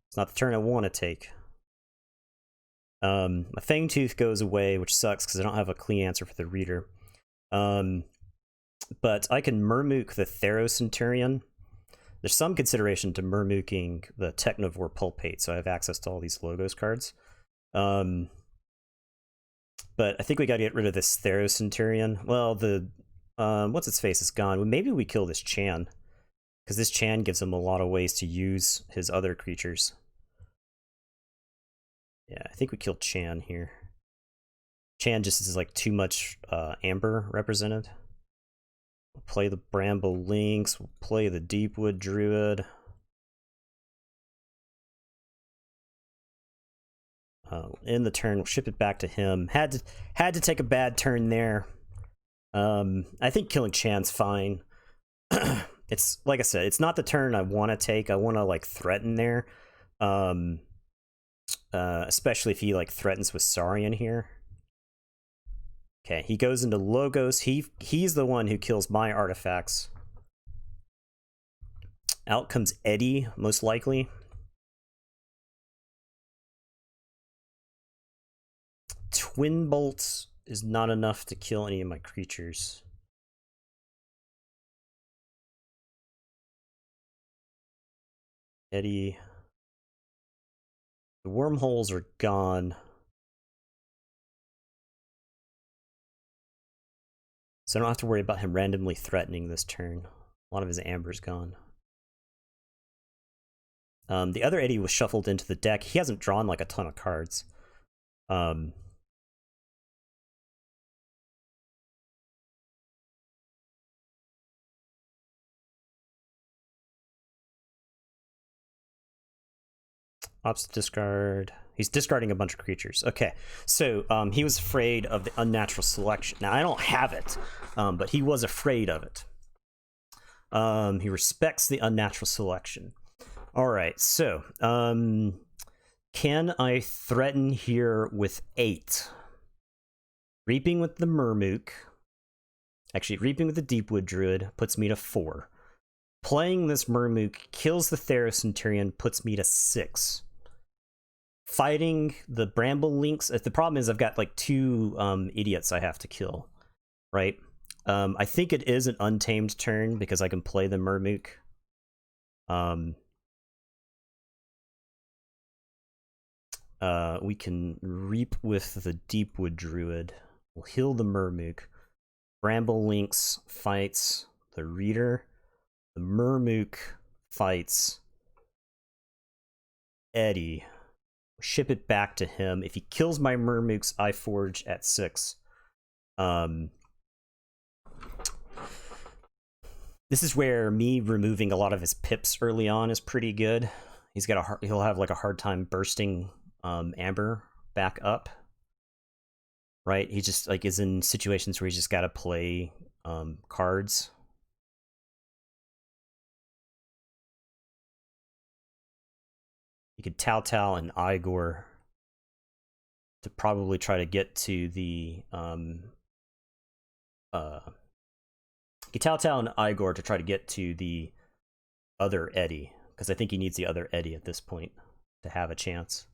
It's not the turn I want to take. My Fangtooth goes away, which sucks because I don't have a clean answer for the Reader. But I can Murmook the Theros Centurion. There's some consideration to Murmooking the Technovore Pulpate, so I have access to all these Logos cards. But I think we got to get rid of this Theros Centurion. Well, the what's its face is gone. Well, maybe we kill this Chan, because this Chan gives him a lot of ways to use his other creatures. Yeah, I think we killed Chan here. Chan just is like too much Amber represented. We'll play the Bramble Lynx. We'll play the Deepwood Druid. In the turn, we'll ship it back to him. Had to take a bad turn there. I think killing Chan's fine. It's like I said, it's not the turn I want to take. I want to like threaten there, especially if he like threatens with Saurian here. Okay, he goes into Logos. He's the one who kills my artifacts. Out comes Eddie, most likely. Twin Bolts is not enough to kill any of my creatures. Eddie. The wormholes are gone. So I don't have to worry about him randomly threatening this turn. A lot of his Amber's gone. The other Eddie was shuffled into the deck. He hasn't drawn like a ton of cards. Ops discard. He's discarding a bunch of creatures. Okay, so he was afraid of the unnatural selection. Now, I don't have it, but he was afraid of it. He respects the unnatural selection. All right, so can I threaten here with 8? Reaping with the Murmook. Actually, Reaping with the Deepwood Druid puts me to 4. Playing this Murmook kills the Theros Centurion, puts me to 6. Fighting the Bramble Lynx. The problem is I've got like 2 idiots I have to kill, right? I think it is an untamed turn because I can play the Murmook. We can Reap with the Deepwood Druid. We'll heal the Murmook. Bramble Lynx fights the Reader. The Murmook fights Eddie. Ship it back to him. If he kills my Murmooks, I forge at 6. This is where me removing a lot of his pips early on is pretty good. he'll have like a hard time bursting Amber back up. Right? He just like is in situations where he's just got to play cards. You could Tao and Igor to probably try to get to the you Tao and Igor to try to get to the other Eddie, because I think he needs the other Eddie at this point to have a chance.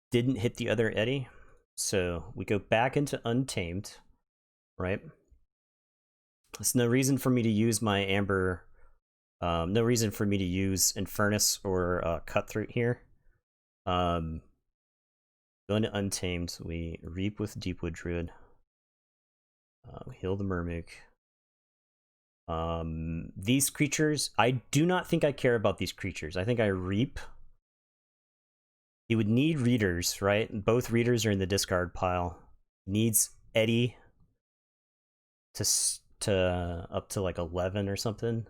Didn't hit the other Eddie, so we go back into Untamed, right? There's no reason for me to use my Amber, no reason for me to use Infernus or Cutthroat here. Going to Untamed, we Reap with Deepwood Druid. We heal the Mermook. These creatures, I do not think I care about these creatures. I think I Reap. He would need readers, right? Both readers are in the discard pile. Needs Eddie to up to like 11 or something.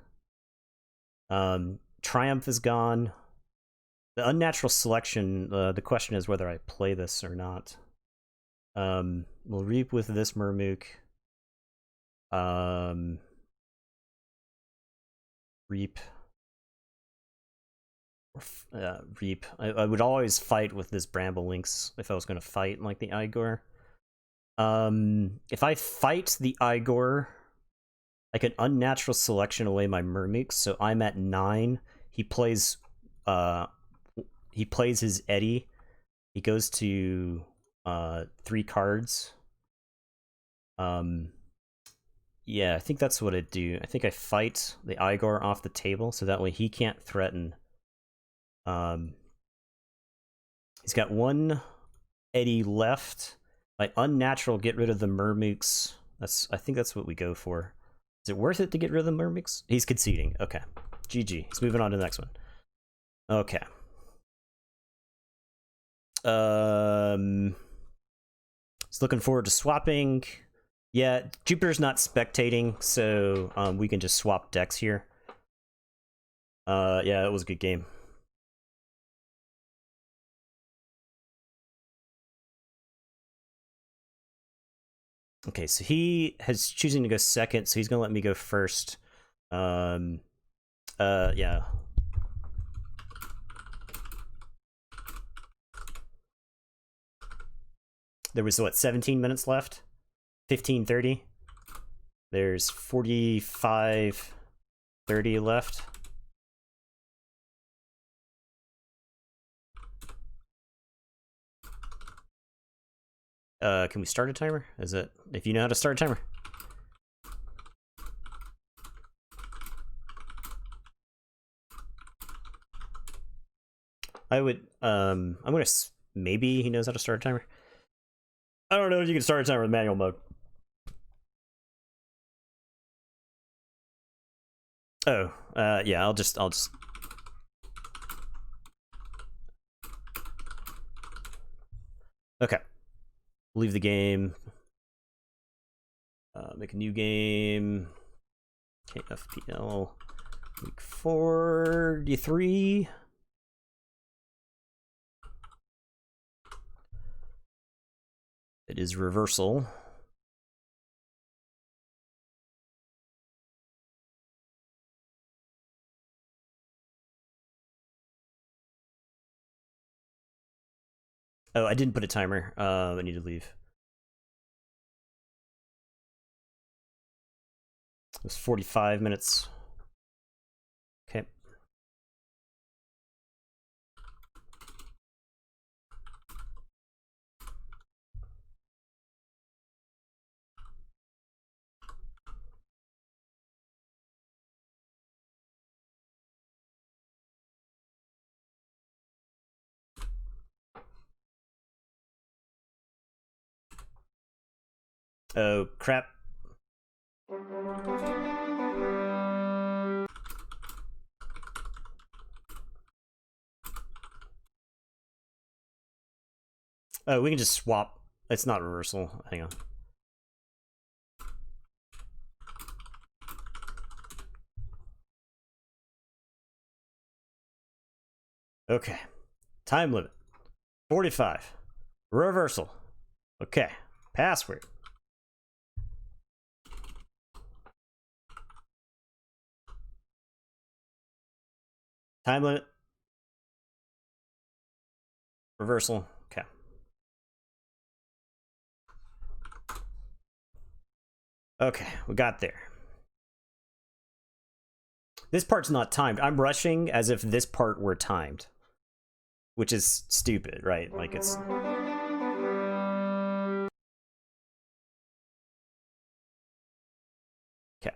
Triumph is gone. The unnatural selection, the question is whether I play this or not. We'll Reap with this Mermook. Reap. Reap. I would always fight with this Bramble Lynx if I was going to fight like the Igor. If I fight the Igor, I can unnatural selection away my Mermooks, so I'm at 9. He plays his Eddie. He goes to 3 cards. Yeah, I think that's what I do. I think I fight the Igor off the table, so that way he can't threaten. He's got 1 Eddie left. By unnatural, get rid of the Mermooks. I think that's what we go for. Is it worth it to get rid of the Mermooks? He's conceding. Okay. GG. He's moving on to the next one. Okay. He's looking forward to swapping. Yeah, Jupiter's not spectating, so we can just swap decks here. Yeah, it was a good game. Okay, so he has choosing to go second, so he's gonna let me go first. Yeah. There was, what, 17 minutes left? 15:30? There's 45:30 left. Can we start a timer? Is it, if you know how to start a timer? I would, I'm gonna, maybe he knows how to start a timer. I don't know if you can start a timer with manual mode. Oh, yeah, I'll just okay. Leave the game. Make a new game. KFPL week 43. It is reversal. Oh, I didn't put a timer. I need to leave. It was 45 minutes. Okay. Oh, crap. Oh, we can just swap. It's not reversal. Hang on. Okay. Time limit. 45. Reversal. Okay. Password. Time limit. Reversal. Okay. Okay, we got there. This part's not timed. I'm rushing as if this part were timed, which is stupid, right? Like it's... Okay.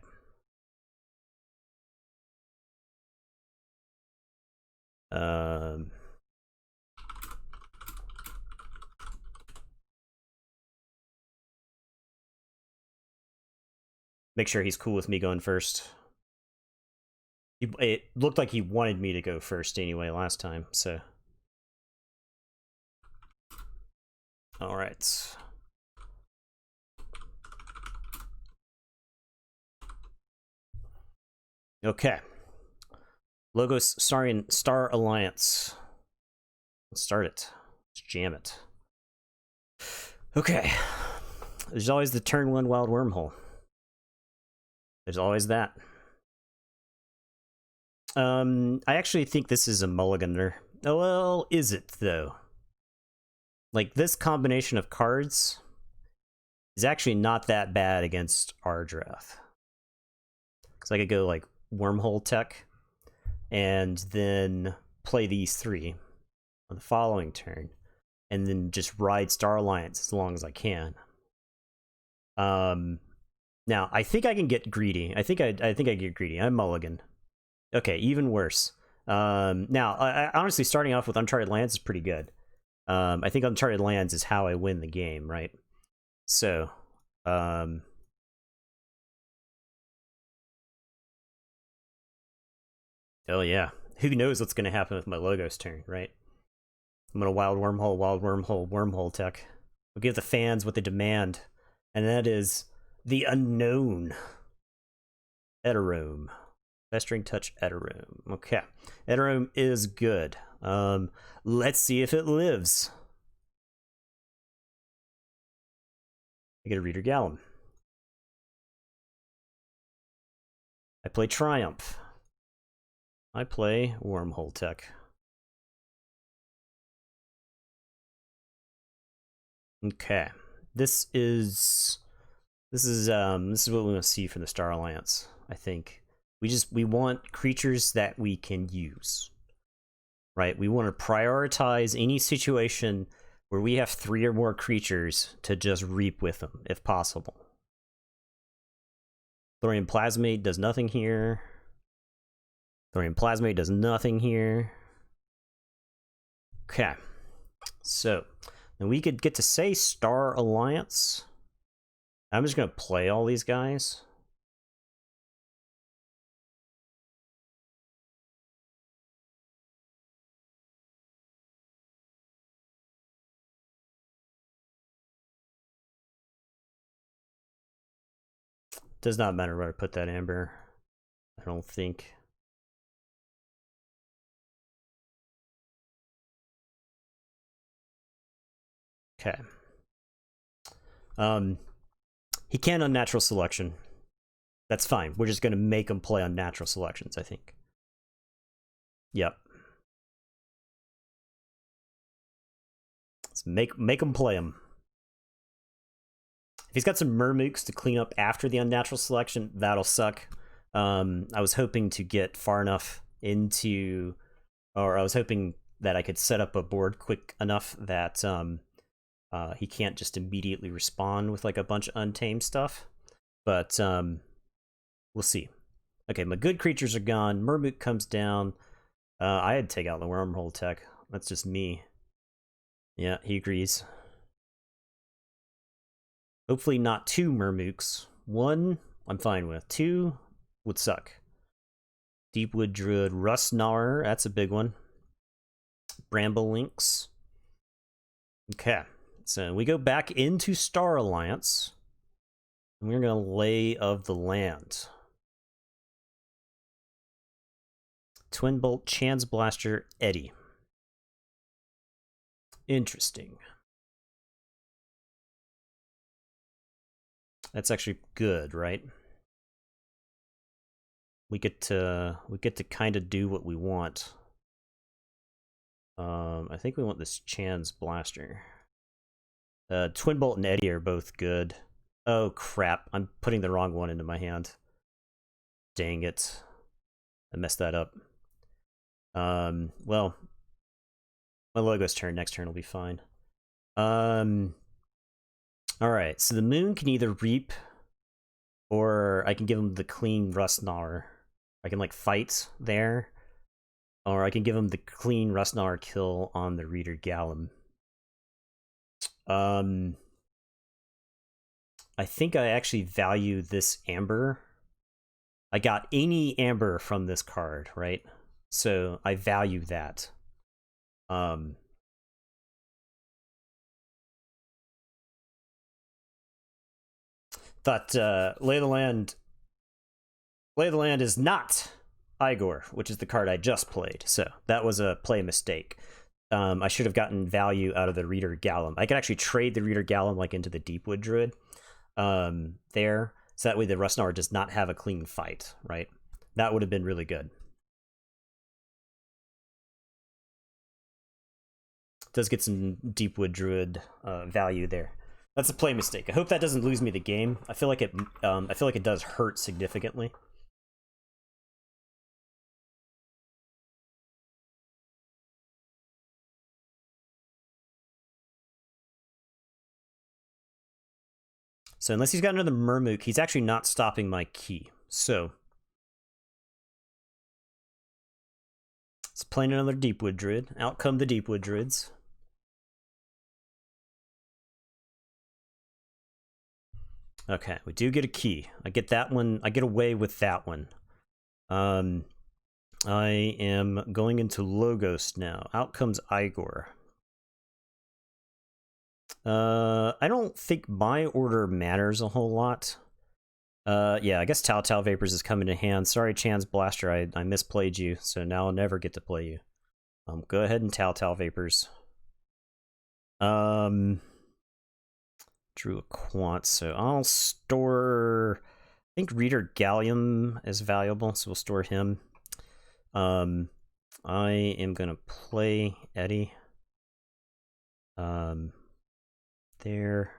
Make sure he's cool with me going first. It looked like he wanted me to go first anyway last time, so... Alright. Okay. Logos Star Alliance. Let's start it. Let's jam it. Okay. There's always the turn 1 wild wormhole. There's always that. I actually think this is a mulliganer. Oh, well, is it, though? Like, this combination of cards is actually not that bad against Ardrath. Because I could go, like, Wormhole Tech, and then play these 3 on the following turn, and then just ride Star Alliance as long as I can. Now, I think I can get greedy. I think I get greedy. I'm mulligan. Okay, even worse. Now, I honestly, starting off with Uncharted Lands is pretty good. I think Uncharted Lands is how I win the game, right? So, oh yeah. Who knows what's going to happen with my Logos turn, right? I'm going to wild wormhole tech. We'll give the fans what they demand, and that is the unknown. Eterome. Festering Touch Eterome. Okay. Eterome is good. Let's see if it lives. I get a Reader Gallum. I play Triumph. I play Wormhole Tech. Okay. This is what we want to see from the Star Alliance, I think. We want creatures that we can use. Right? We want to prioritize any situation where we have 3 or more creatures to just reap with them, if possible. Thorium Plasmate does nothing here. Thorium Plasmate does nothing here. Okay. So, then we could get to say Star Alliance. I'm just going to play all these guys. Does not matter where I put that Amber. I don't think. Okay. He can unnatural selection. That's fine. We're just going to make him play unnatural selections, I think. Yep. Let's make him play him. If he's got some Murmooks to clean up after the unnatural selection, that'll suck. I was hoping to get far enough into... Or I was hoping that I could set up a board quick enough that he can't just immediately respond with like a bunch of untamed stuff. But we'll see. Okay, my good creatures are gone. Murmook comes down. I had to take out the Wormhole Tech. That's just me. Yeah, he agrees. Hopefully not 2 Murmooks. 1, I'm fine with. 2 would suck. Deepwood Druid, Rustgnawer, that's a big one. Bramble Lynx. Okay. So we go back into Star Alliance. And we're going to Lay of the Land. Twin Bolt, Chance Blaster, Eddie. Interesting. That's actually good, right? We get to kind of do what we want. I think we want this Chance Blaster. Twin Bolt and Eddie are both good. Oh crap! I'm putting the wrong one into my hand. Dang it! I messed that up. Well, my logo's turn. Next turn will be fine. All right. So the moon can either reap, or I can give him the clean Rustgnawer. I can like fight there, or I can give him the clean Rustgnawer kill on the Reader Gallum. I think I actually value this amber. I got any amber from this card, right? So I value that. Thought Lay of the Land is not Igor, which is the card I just played. So that was a play mistake. I should have gotten value out of the Reader Gallum. I could actually trade the Reader Gallum like into the Deepwood Druid there. So that way the Rustgnawer does not have a clean fight, right? That would have been really good. Does get some Deepwood Druid value there. That's a play mistake. I hope that doesn't lose me the game. I feel like it does hurt significantly. So unless he's got another Murmook, he's actually not stopping my key. So he's playing another Deepwood Druid. Out come the Deepwood Druids. Okay, we do get a key. I get that one. I get away with that one. I am going into Logos now. Out comes Igor. I don't think my order matters a whole lot. Yeah, I guess Tau Vapors is coming to hand. Sorry, Chance Blaster, I misplayed you, so now I'll never get to play you. Go ahead and Tau Vapors. Drew a Quant, so I'll store... I think Reader Gallium is valuable, so we'll store him. I am gonna play Eddie. There.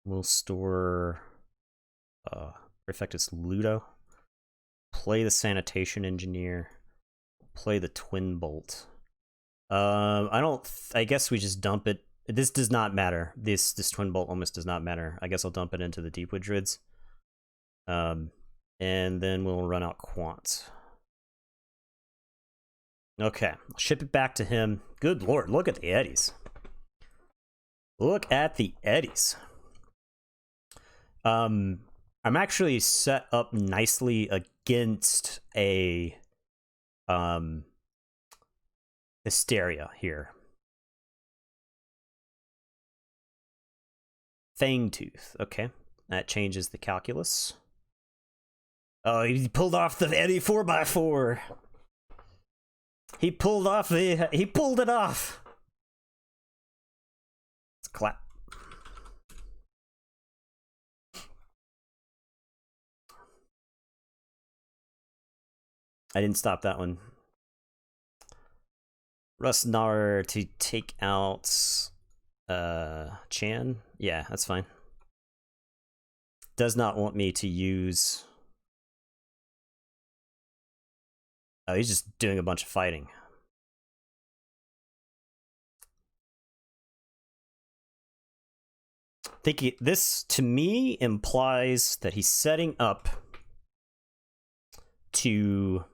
We'll store Perfectus Ludo. Play the Sanitation Engineer. Play the Twin Bolt. I guess we just dump it. This does not matter. This Twin Bolt almost does not matter. I guess I'll dump it into the Deepwood Druids. And then we'll run out Quant. Okay, I'll ship it back to him. Good lord, look at the Eddies. Look at the Eddies. I'm actually set up nicely against a Hysteria here. Fangtooth. Okay, that changes the calculus. Oh, he pulled off the Eddie 4x4. He pulled it off. Let's clap. I didn't stop that one. Rustgnawer to take out Chan. Yeah, that's fine. Does not want me to use... Oh, he's just doing a bunch of fighting. I think this, to me, implies that he's setting up to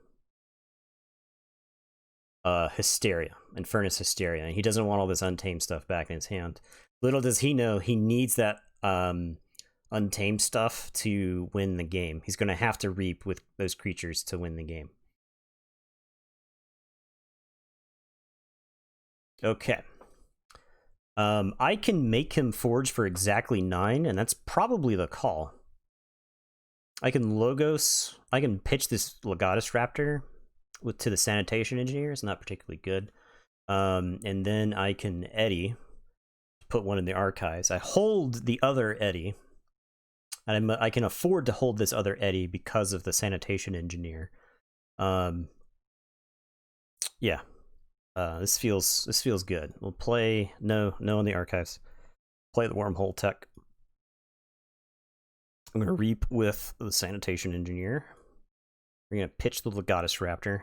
Hysteria, Infernus Hysteria, and he doesn't want all this Untamed stuff back in his hand. Little does he know, he needs that Untamed stuff to win the game. He's going to have to reap with those creatures to win the game. Okay. I can make him forge for exactly 9, and that's probably the call. I can pitch this Legatus Raptor to the Sanitation Engineer. It's not particularly good. And then I can Eddie, put one in the archives. I hold the other Eddie, and I can afford to hold this other Eddie because of the Sanitation Engineer. Yeah. This feels good. We'll play no in the archives. Play the wormhole tech. I'm gonna reap with the Sanitation Engineer. We're gonna pitch the Legatus Raptor.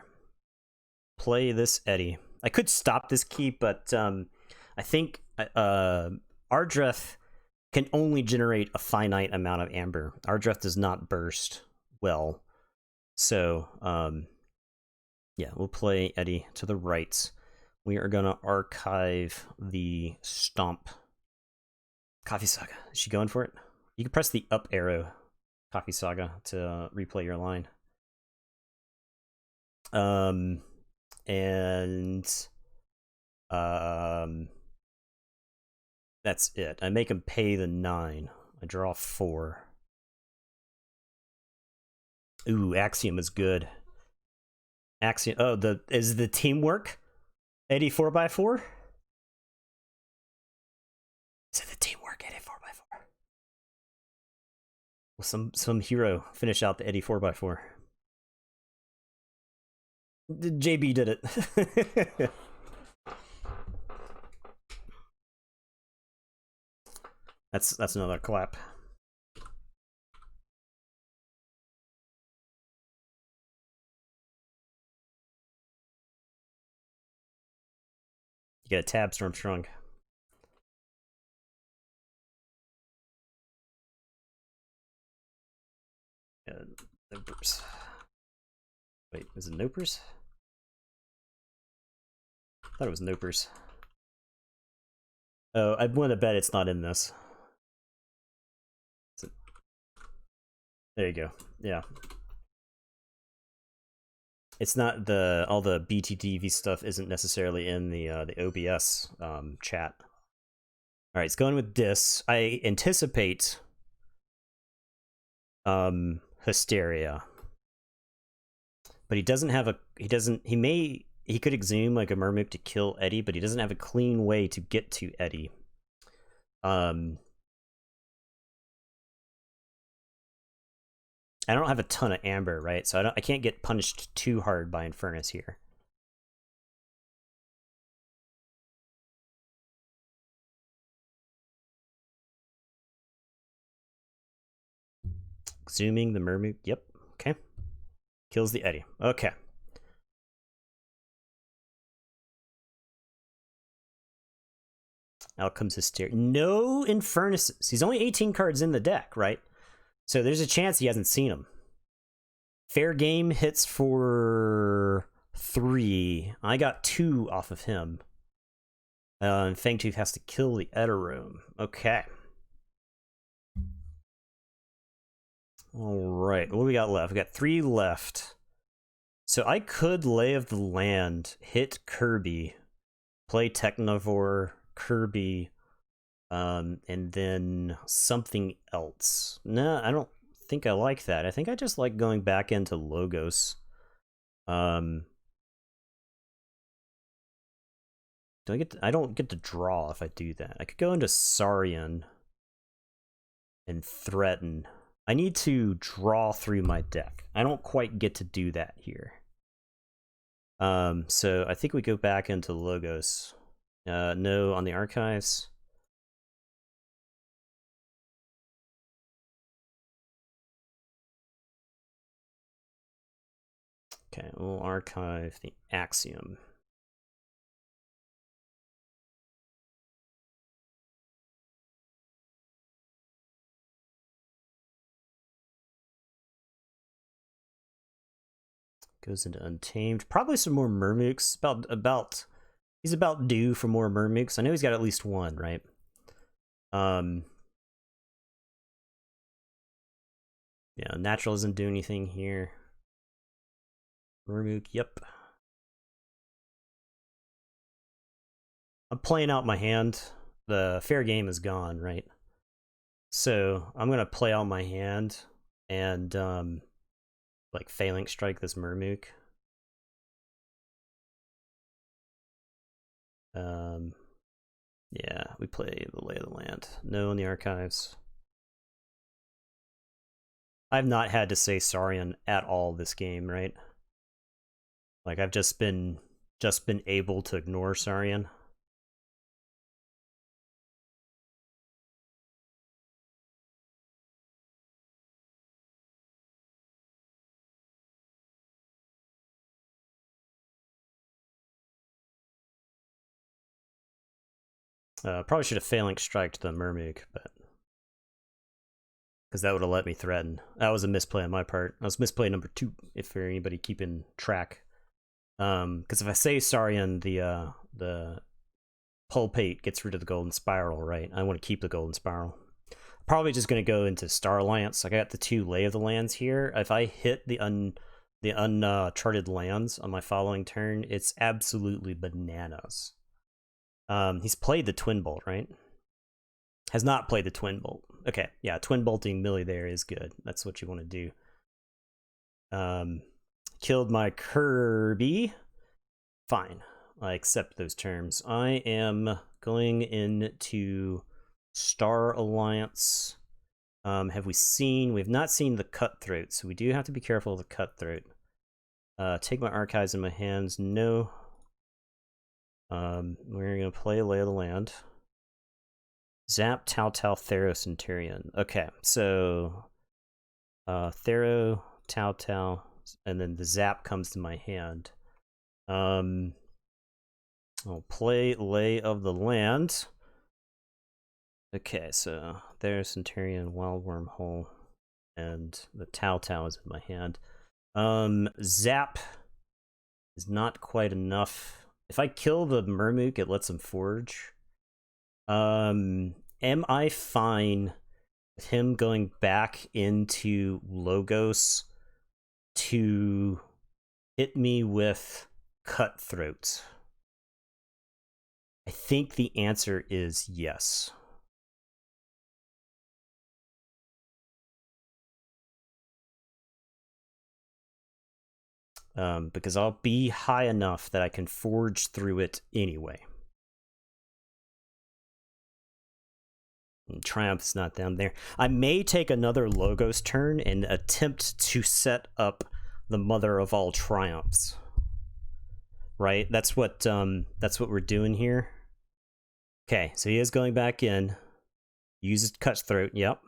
Play this Eddie. I could stop this keep, but I think Ardreth can only generate a finite amount of amber. Ardreth does not burst well, so yeah, we'll play Eddie to the right. We are gonna archive the Stomp. Coffee Saga. Is she going for it? You can press the up arrow, Coffee Saga, to replay your line. That's it. I make him pay the 9. I draw 4. Ooh, Axiom is good. Axiom. Oh, is the teamwork? 84x4? Is it the teamwork 84x4? Will some hero finish out the 84x4? JB did it. That's another clap. You get a tab, Stormstrong. Nopers. Wait, is it Nopers? I thought it was Nopers. Oh, I want to bet it's not in this. There you go. Yeah. It's not all the BTTV stuff isn't necessarily in the OBS chat. All right, it's going with Dis. I anticipate Hysteria, but he doesn't have he could exhume like a Murmook to kill Eddie, but he doesn't have a clean way to get to Eddie. I don't have a ton of amber, right? So I can't get punished too hard by Infernus here. Zooming the Murmook. Yep. Okay. Kills the Eddie. Okay. Out comes Hysteria. No Infernuses. He's only 18 cards in the deck, right? So there's a chance he hasn't seen them. Fair Game hits for 3. I got 2 off of him. And Fangtooth has to kill the Eterome. Okay. Alright, what do we got left? We got 3 left. So I could Lay of the Land, hit Kirby, play Technivore, Kirby, and then something else. No, I don't think I like that. I think I just like going back into Logos. I don't get to draw if I do that. I could go into Saurian and threaten. I need to draw through my deck. I don't quite get to do that here. So I think we go back into Logos. No on the archives. Okay, we'll archive the Axiom. Goes into Untamed. Probably some more Murmooks. He's about due for more Murmooks. I know he's got at least one, right? Yeah, Natural doesn't do anything here. Murmook, yep. I'm playing out my hand. the fair game is gone, right? So I'm gonna play out my hand and like Phalanx Strike this Murmook. Yeah, we play the Lay of the Land. No in the archives. I've not had to say Saurian at all this game, right? Like I've just been able to ignore Saurian. Probably should have Phalanx Striked the Murmook, but because that would have let me threaten. That was a misplay on my part. That was misplay number 2, if for anybody keeping track. Because if I say Saurian, the Pulpate gets rid of the Golden Spiral, right? I want to keep the Golden Spiral. Probably just going to go into Star Alliance. I got the 2 Lay of the Lands here. If I hit the uncharted lands on my following turn, it's absolutely bananas. He's played the Twin Bolt, right? Has not played the Twin Bolt. Okay, yeah, Twin Bolting Millie there is good. That's what you want to do. Killed my Kirby. Fine, I accept those terms. I am going into Star Alliance. Have we seen? We've not seen the Cutthroat, so we do have to be careful of the Cutthroat. Take my archives in my hands. No. We're gonna play Lay of the Land. Zap, Tau, Thero, Centurion. Okay, so Thero, Tau, and then the Zap comes to my hand. I'll play Lay of the Land. Okay, so there's Centurion, Wild Wormhole, and the Tau is in my hand. Zap is not quite enough. If I kill the Murmook, it lets him forge. Am I fine with him going back into Logos to hit me with Cutthroat? I think the answer is yes. Because I'll be high enough that I can forge through it anyway. And Triumph's not down there. I may take another Logos turn and attempt to set up the mother of all triumphs. Right? That's what we're doing here. Okay, so he is going back in. Uses Cutthroat, yep.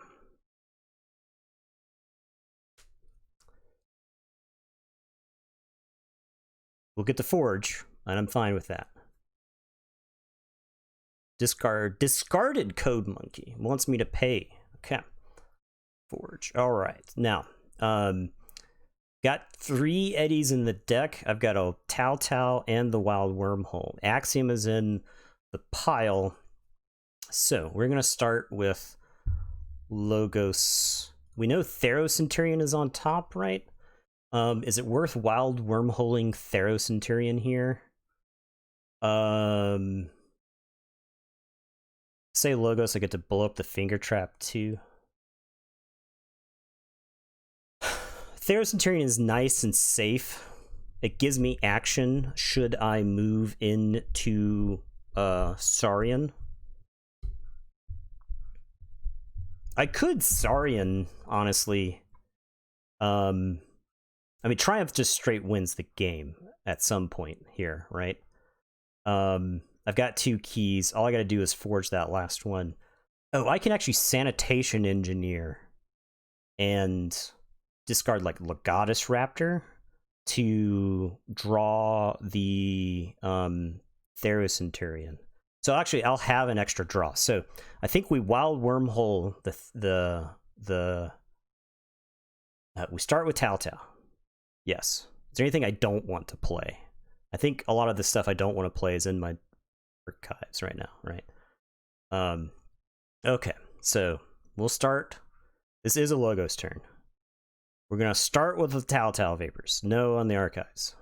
We'll get to Forge, and I'm fine with that. Discarded Code Monkey wants me to pay. Okay. Forge. All right. Now, got 3 Eddies in the deck. I've got a Tau and the Wild Wormhole. Axiom is in the pile. So we're going to start with Logos. We know Thero Centurion is on top, right? Is it worth Wild Wormholing Thero Centurion here? Say Logos, I get to blow up the Finger Trap too. Thero Centurion is nice and safe. It gives me action should I move into Saurian. I could Saurian, honestly. I mean, Triumph just straight wins the game at some point here, right? I've got 2 keys. All I got to do is forge that last one. Oh, I can actually Sanitation Engineer and discard like Legatus Raptor to draw the Thero Centurion. So actually, I'll have an extra draw. So I think we Wild Wormhole we start with Tau. Yes. Is there anything I don't want to play? I think a lot of the stuff I don't want to play is in my archives right now, right? Okay, so we'll start. This is a Logos turn. We're going to start with the Tau Vapors. No on the archives.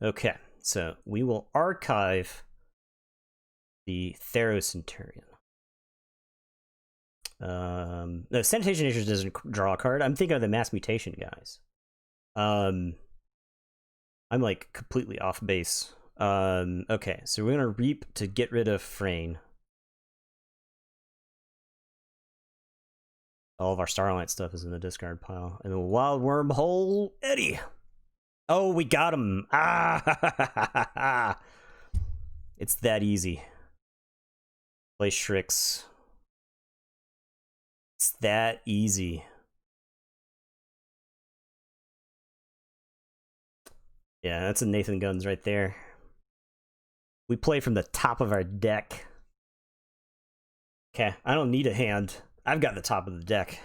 Okay, so we will archive the Therocenurion. No, Sanitation Nature doesn't draw a card. I'm thinking of the Mass Mutation guys. I'm like completely off base. Okay, so we're gonna Reap to get rid of Frayne. All of our Starlight stuff is in the discard pile. And the Wild Wormhole Eddie. Oh, we got him. Ah, it's that easy. Play Shrix. It's that easy. Yeah, that's a Nathan Guns right there. We play from the top of our deck. Okay, I don't need a hand. I've got the top of the deck.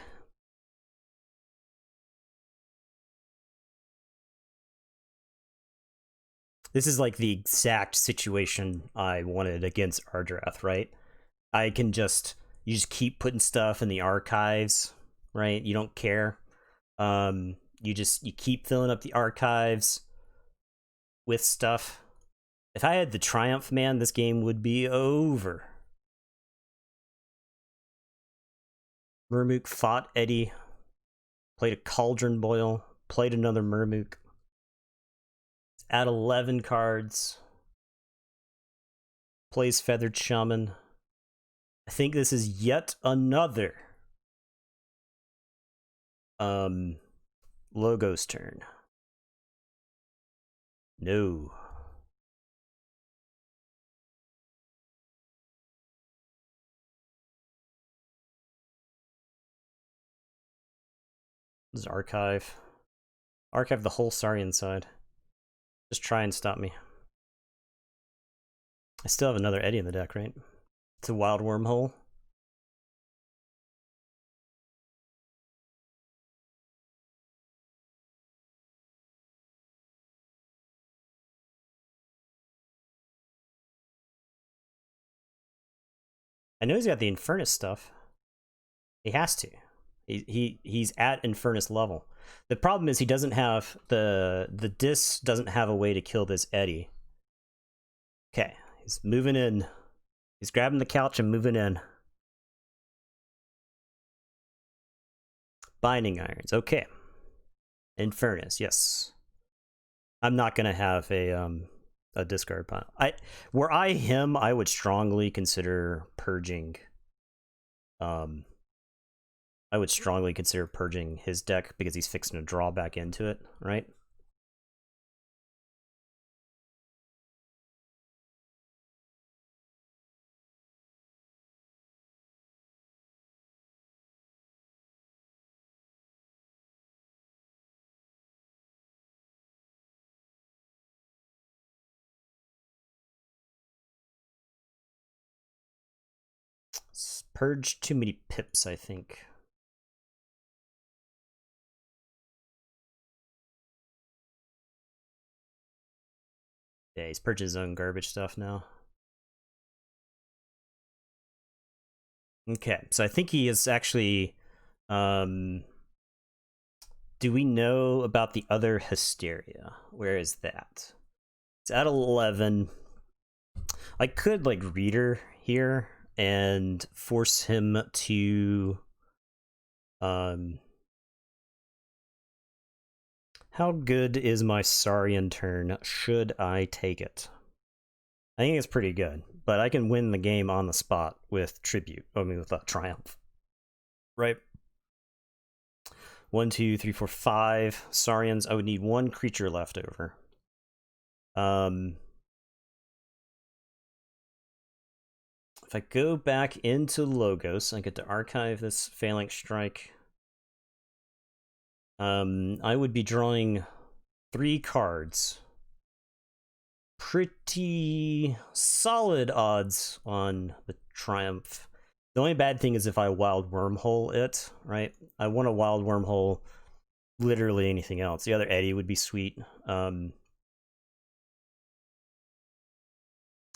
This is like the exact situation I wanted against Ardrath, right? I can you just keep putting stuff in the archives, right? You don't care. You keep filling up the archives with stuff. If I had the Triumph, man, this game would be over. Murmook fought Eddie, played a Cauldron Boil, played another Murmook. Add 11 cards. Plays Feathered Shaman. I think this is yet another Logos turn. No. This is Archive. Archive the whole Saurian side. Just try and stop me. I still have another Eddie in the deck, right? It's a Wild Wormhole. I know he's got the Infernus stuff. He has to. He's at Infernus level. The problem is he doesn't have the Dis doesn't have a way to kill this Eddie. Okay, he's moving in. He's grabbing the couch and moving in. Binding Irons. Okay. Infernus. Yes. I'm not gonna have a discard pile. Were I him, I would strongly consider purging. I would strongly consider purging his deck because he's fixing to draw back into it, right? Purge too many pips, I think. Yeah, he's purged his own garbage stuff now. Okay, so I think he is actually... do we know about the other Hysteria? Where is that? It's at 11. I could, like, Reader here and force him to... how good is my Saurian turn? Should I take it? I think it's pretty good, but I can win the game on the spot with Tribute. I mean, with Triumph. Right? 1, 2, 3, 4, 5 Saurians. I would need 1 creature left over. If I go back into Logos, I get to archive this Phalanx Strike. I would be drawing 3 cards. Pretty solid odds on the Triumph. The only bad thing is if I Wild Wormhole it, right? I want a Wild Wormhole literally anything else. The other Eddie would be sweet.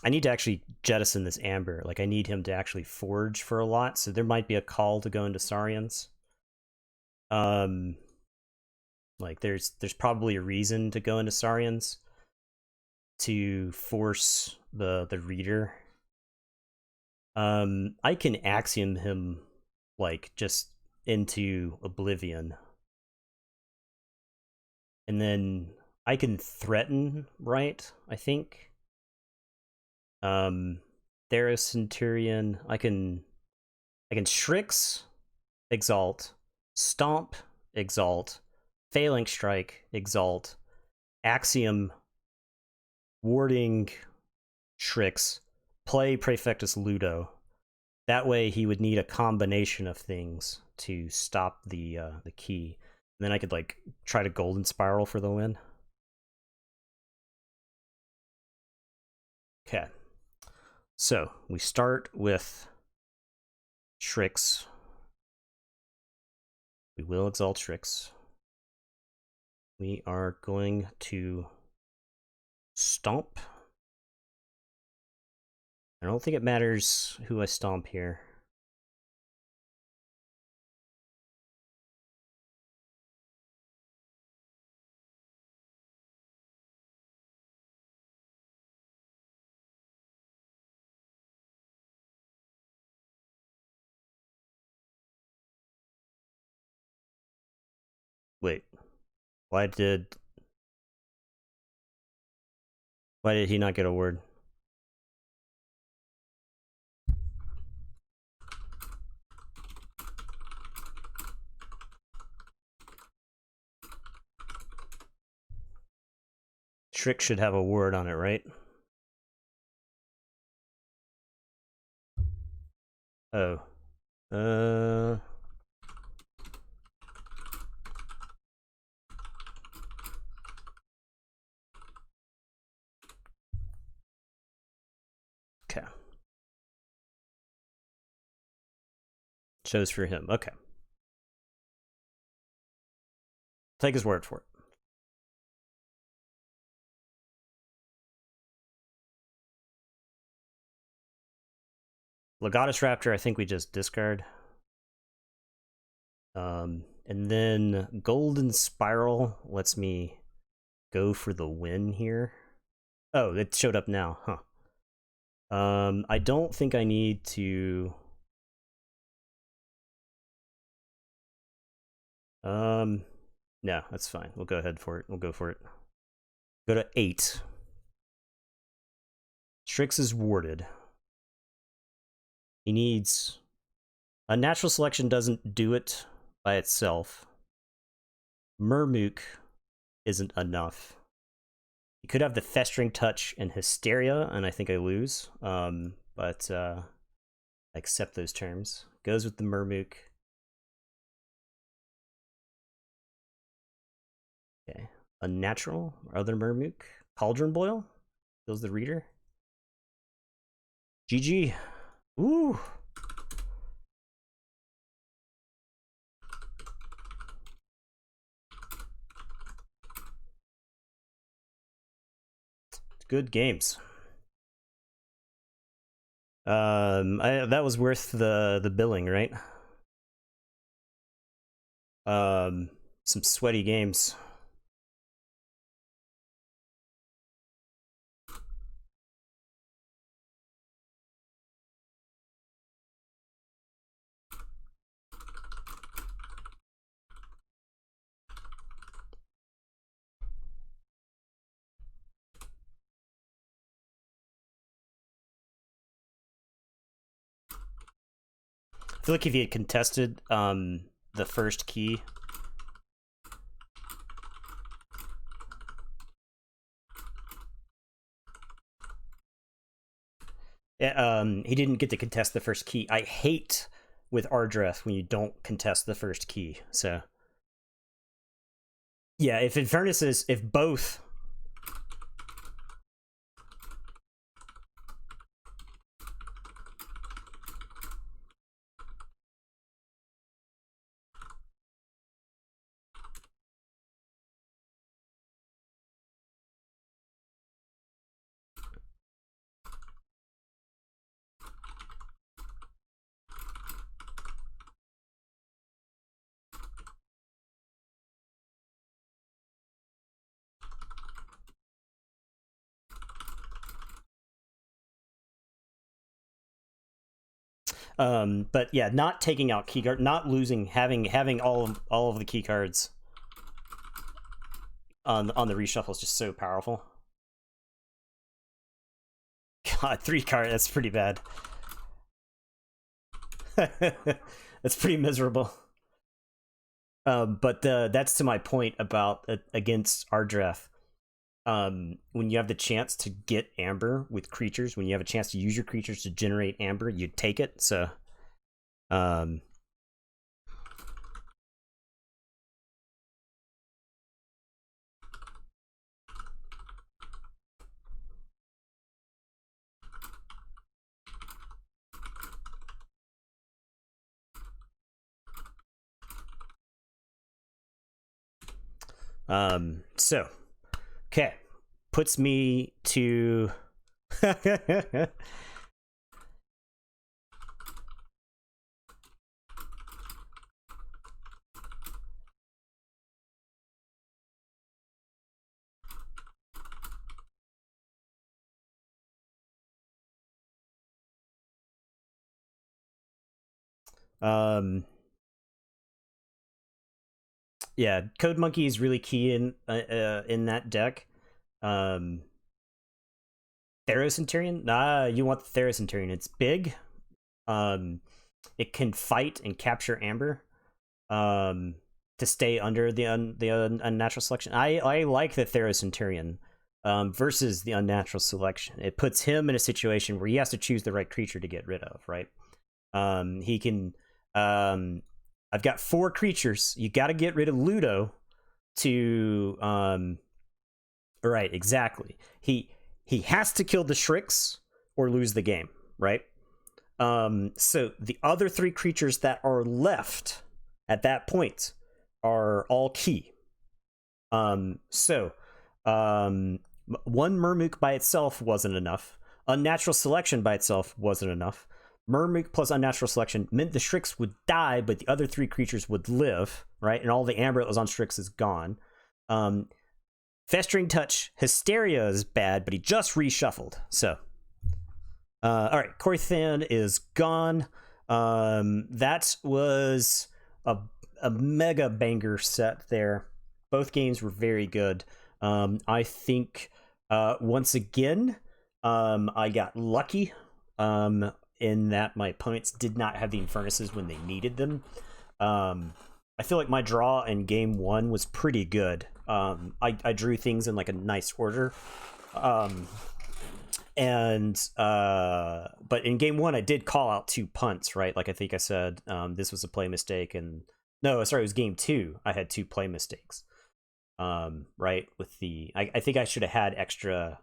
I need to actually jettison this Amber. Like, I need him to actually forge for a lot, so there might be a call to go into Saurians. Like, there's probably a reason to go into Saurians. to force the reader. I can axiom him like just into oblivion. And then I can threaten, right? I think. Theros Centurion. I can Shrix, exalt, stomp, exalt, phalanx strike, exalt, axiom, warding, Shrix, play Praefectus Ludo. That way he would need a combination of things to stop the key. And then I could like try to golden spiral for the win. Okay. So we start with Shrix. We will exalt Shrix. We are going to stomp. I don't think it matters who I stomp here. Wait, why did he not get a word? Shrix should have a word on it, right? Oh. Okay. Shows for him. Okay. Take his word for it. Legatus Raptor, I think we just discard. And then Golden Spiral lets me go for the win here. Oh, it showed up now, huh? I don't think I need to... No, that's fine. We'll go ahead for it. We'll go for it. Go to 8. Strix is warded. He needs... A natural selection doesn't do it by itself. Murmook isn't enough. You could have the Festering Touch and Hysteria, and I think I lose. But I accept those terms. Goes with the Murmook. Okay. Unnatural, other Murmook. Cauldron Boil. Kills the reader. GG. Ooh. Good games. That was worth the billing, right? Some sweaty games. I feel like if he had contested the first key, he didn't get to contest the first key. I hate with Ardreth when you don't contest the first key. So yeah, if Infernus is, if both. But yeah, not taking out key card, not losing, having all of the key cards on the reshuffle is just so powerful. God, 3 card, that's pretty bad. That's pretty miserable. But that's to my point about against Ardref. When you have the chance to get amber with creatures, when you have a chance to use your creatures to generate amber, you take it. So, so, okay, puts me to. Yeah, Code Monkey is really key in that deck. Theros Centurion? You want the Theros Centurion. It's big. It can fight and capture amber. To stay under the unnatural selection. I like the Theros Centurion versus the unnatural selection. It puts him in a situation where he has to choose the right creature to get rid of, right? He can I've got 4 creatures. You got to get rid of Ludo to right, exactly. He has to kill the Shrix or lose the game, right? So the other 3 creatures that are left at that point are all key. So one Murmook by itself wasn't enough. Unnatural selection by itself wasn't enough. Murmook plus unnatural selection meant the Shrix would die, but the other 3 creatures would live, right? And all the amber that was on Shrix is gone. Festering Touch, Hysteria is bad, but he just reshuffled. So, all right, Coraythan is gone. That was a mega banger set there. Both games were very good. I think once again, I got lucky in that my opponents did not have the Infernuses when they needed them. I feel like my draw in game 1 was pretty good. I drew things in like a nice order. But in game 1 I did call out 2 punts, right? Like I think I said this was a play mistake, and no, sorry, it was game 2. I had 2 play mistakes. Right, with the I think I should have had extra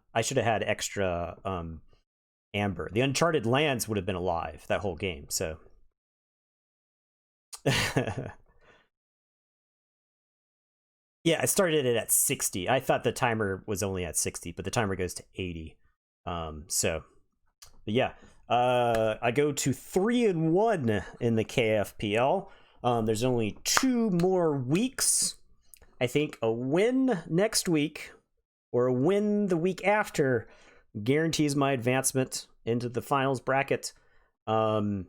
amber. The Uncharted Lands would have been alive that whole game, so yeah, I started it at 60. I thought the timer was only at 60, but the timer goes to 80. So but yeah, I go to 3-1 in the KFPL. There's only 2 more weeks. I think a win next week or a win the week after guarantees my advancement into the finals bracket. Yeah,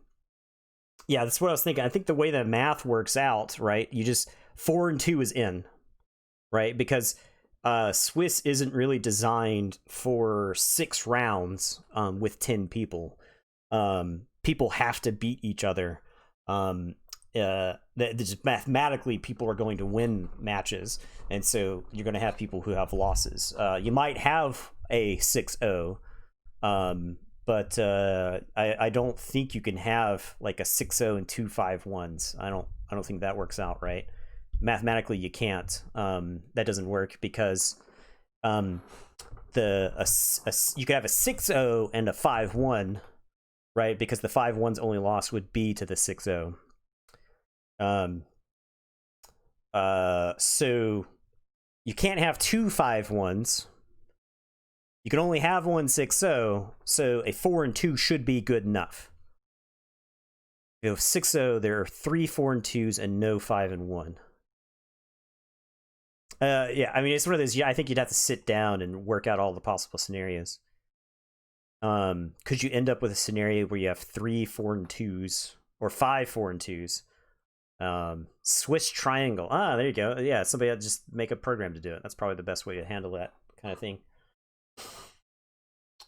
that's what I was thinking. I think the way that math works out, right? You just 4-2 is in, right? Because Swiss isn't really designed for 6 rounds with 10 people. People have to beat each other. Just mathematically people are going to win matches, and so you're going to have people who have losses. You might have a 6-0, but I don't think you can have like a 6-0 and 2 5-1s. I don't think that works out right. Mathematically you can't. That doesn't work because you could have a 6-0 and a 5-1, right? Because the 5-1's only loss would be to the 6-0. So you can't have 2 5-1s. You can only have one 6-0, so a 4-2 should be good enough. If you have 6-0, there are 3 4-2s and no 5-1. Yeah, I mean, it's one of those. Yeah, I think you'd have to sit down and work out all the possible scenarios. Could you end up with a scenario where you have 3 4 and 2s or 5 4 and 2s? Swiss triangle. Ah, there you go. Yeah, somebody had to just make a program to do it. That's probably the best way to handle that kind of thing.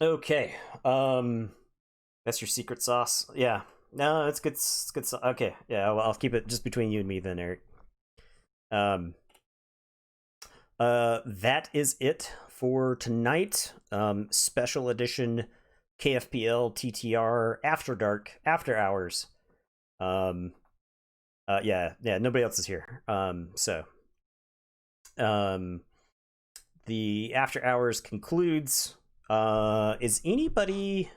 Okay. That's your secret sauce. Yeah. No, it's good. It's good. Okay. Yeah, well, I'll keep it just between you and me then, Eric. That is it for tonight. Special edition KFPL TTR After Dark After Hours. Yeah, nobody else is here. The After Hours concludes. Is anybody?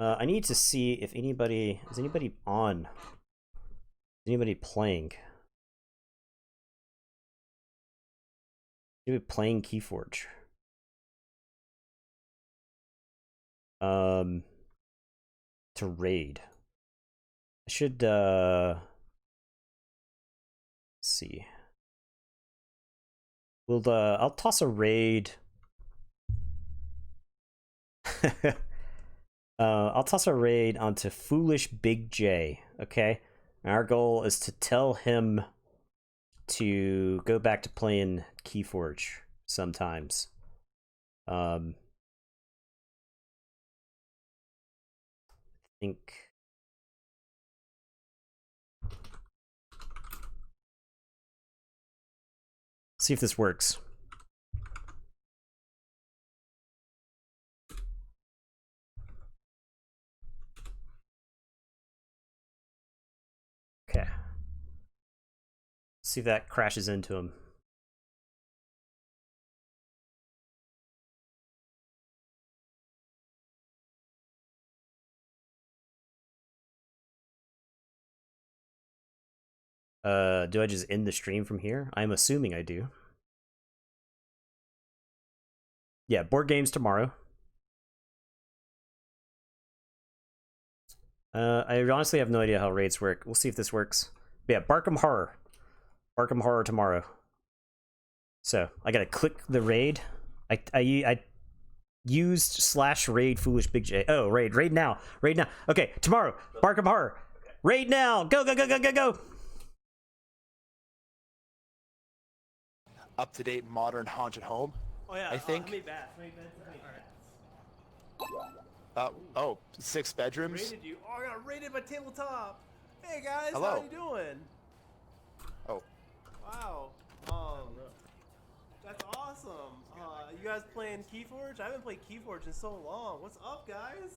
I need to see if anybody is anybody on. Is anybody playing? Anybody playing Keyforge? To raid. I should see. I'll toss a raid. I'll toss a raid onto Foolish Big J. Okay, and our goal is to tell him to go back to playing Keyforge sometimes. I think. See if this works. Okay. See if that crashes into him. Do I just end the stream from here? I'm assuming I do. Yeah, board games tomorrow. I honestly have no idea how raids work. We'll see if this works. But yeah, Barkham Horror. Barkham Horror tomorrow. So, I gotta click the raid. I used /raid Foolish Big J. Oh, raid now. Raid now. Okay, tomorrow. Barkham Horror. Raid now. Go, go, go, go, go, go. Up-to-date modern haunted home. Oh yeah, I think. How many beds? Oh, 6 bedrooms. Rated you. Oh, I got rated by tabletop. Hey guys, Hello. how you doing? Oh, Wow. That's awesome. You guys playing Keyforge? I haven't played Keyforge in so long. What's up, guys?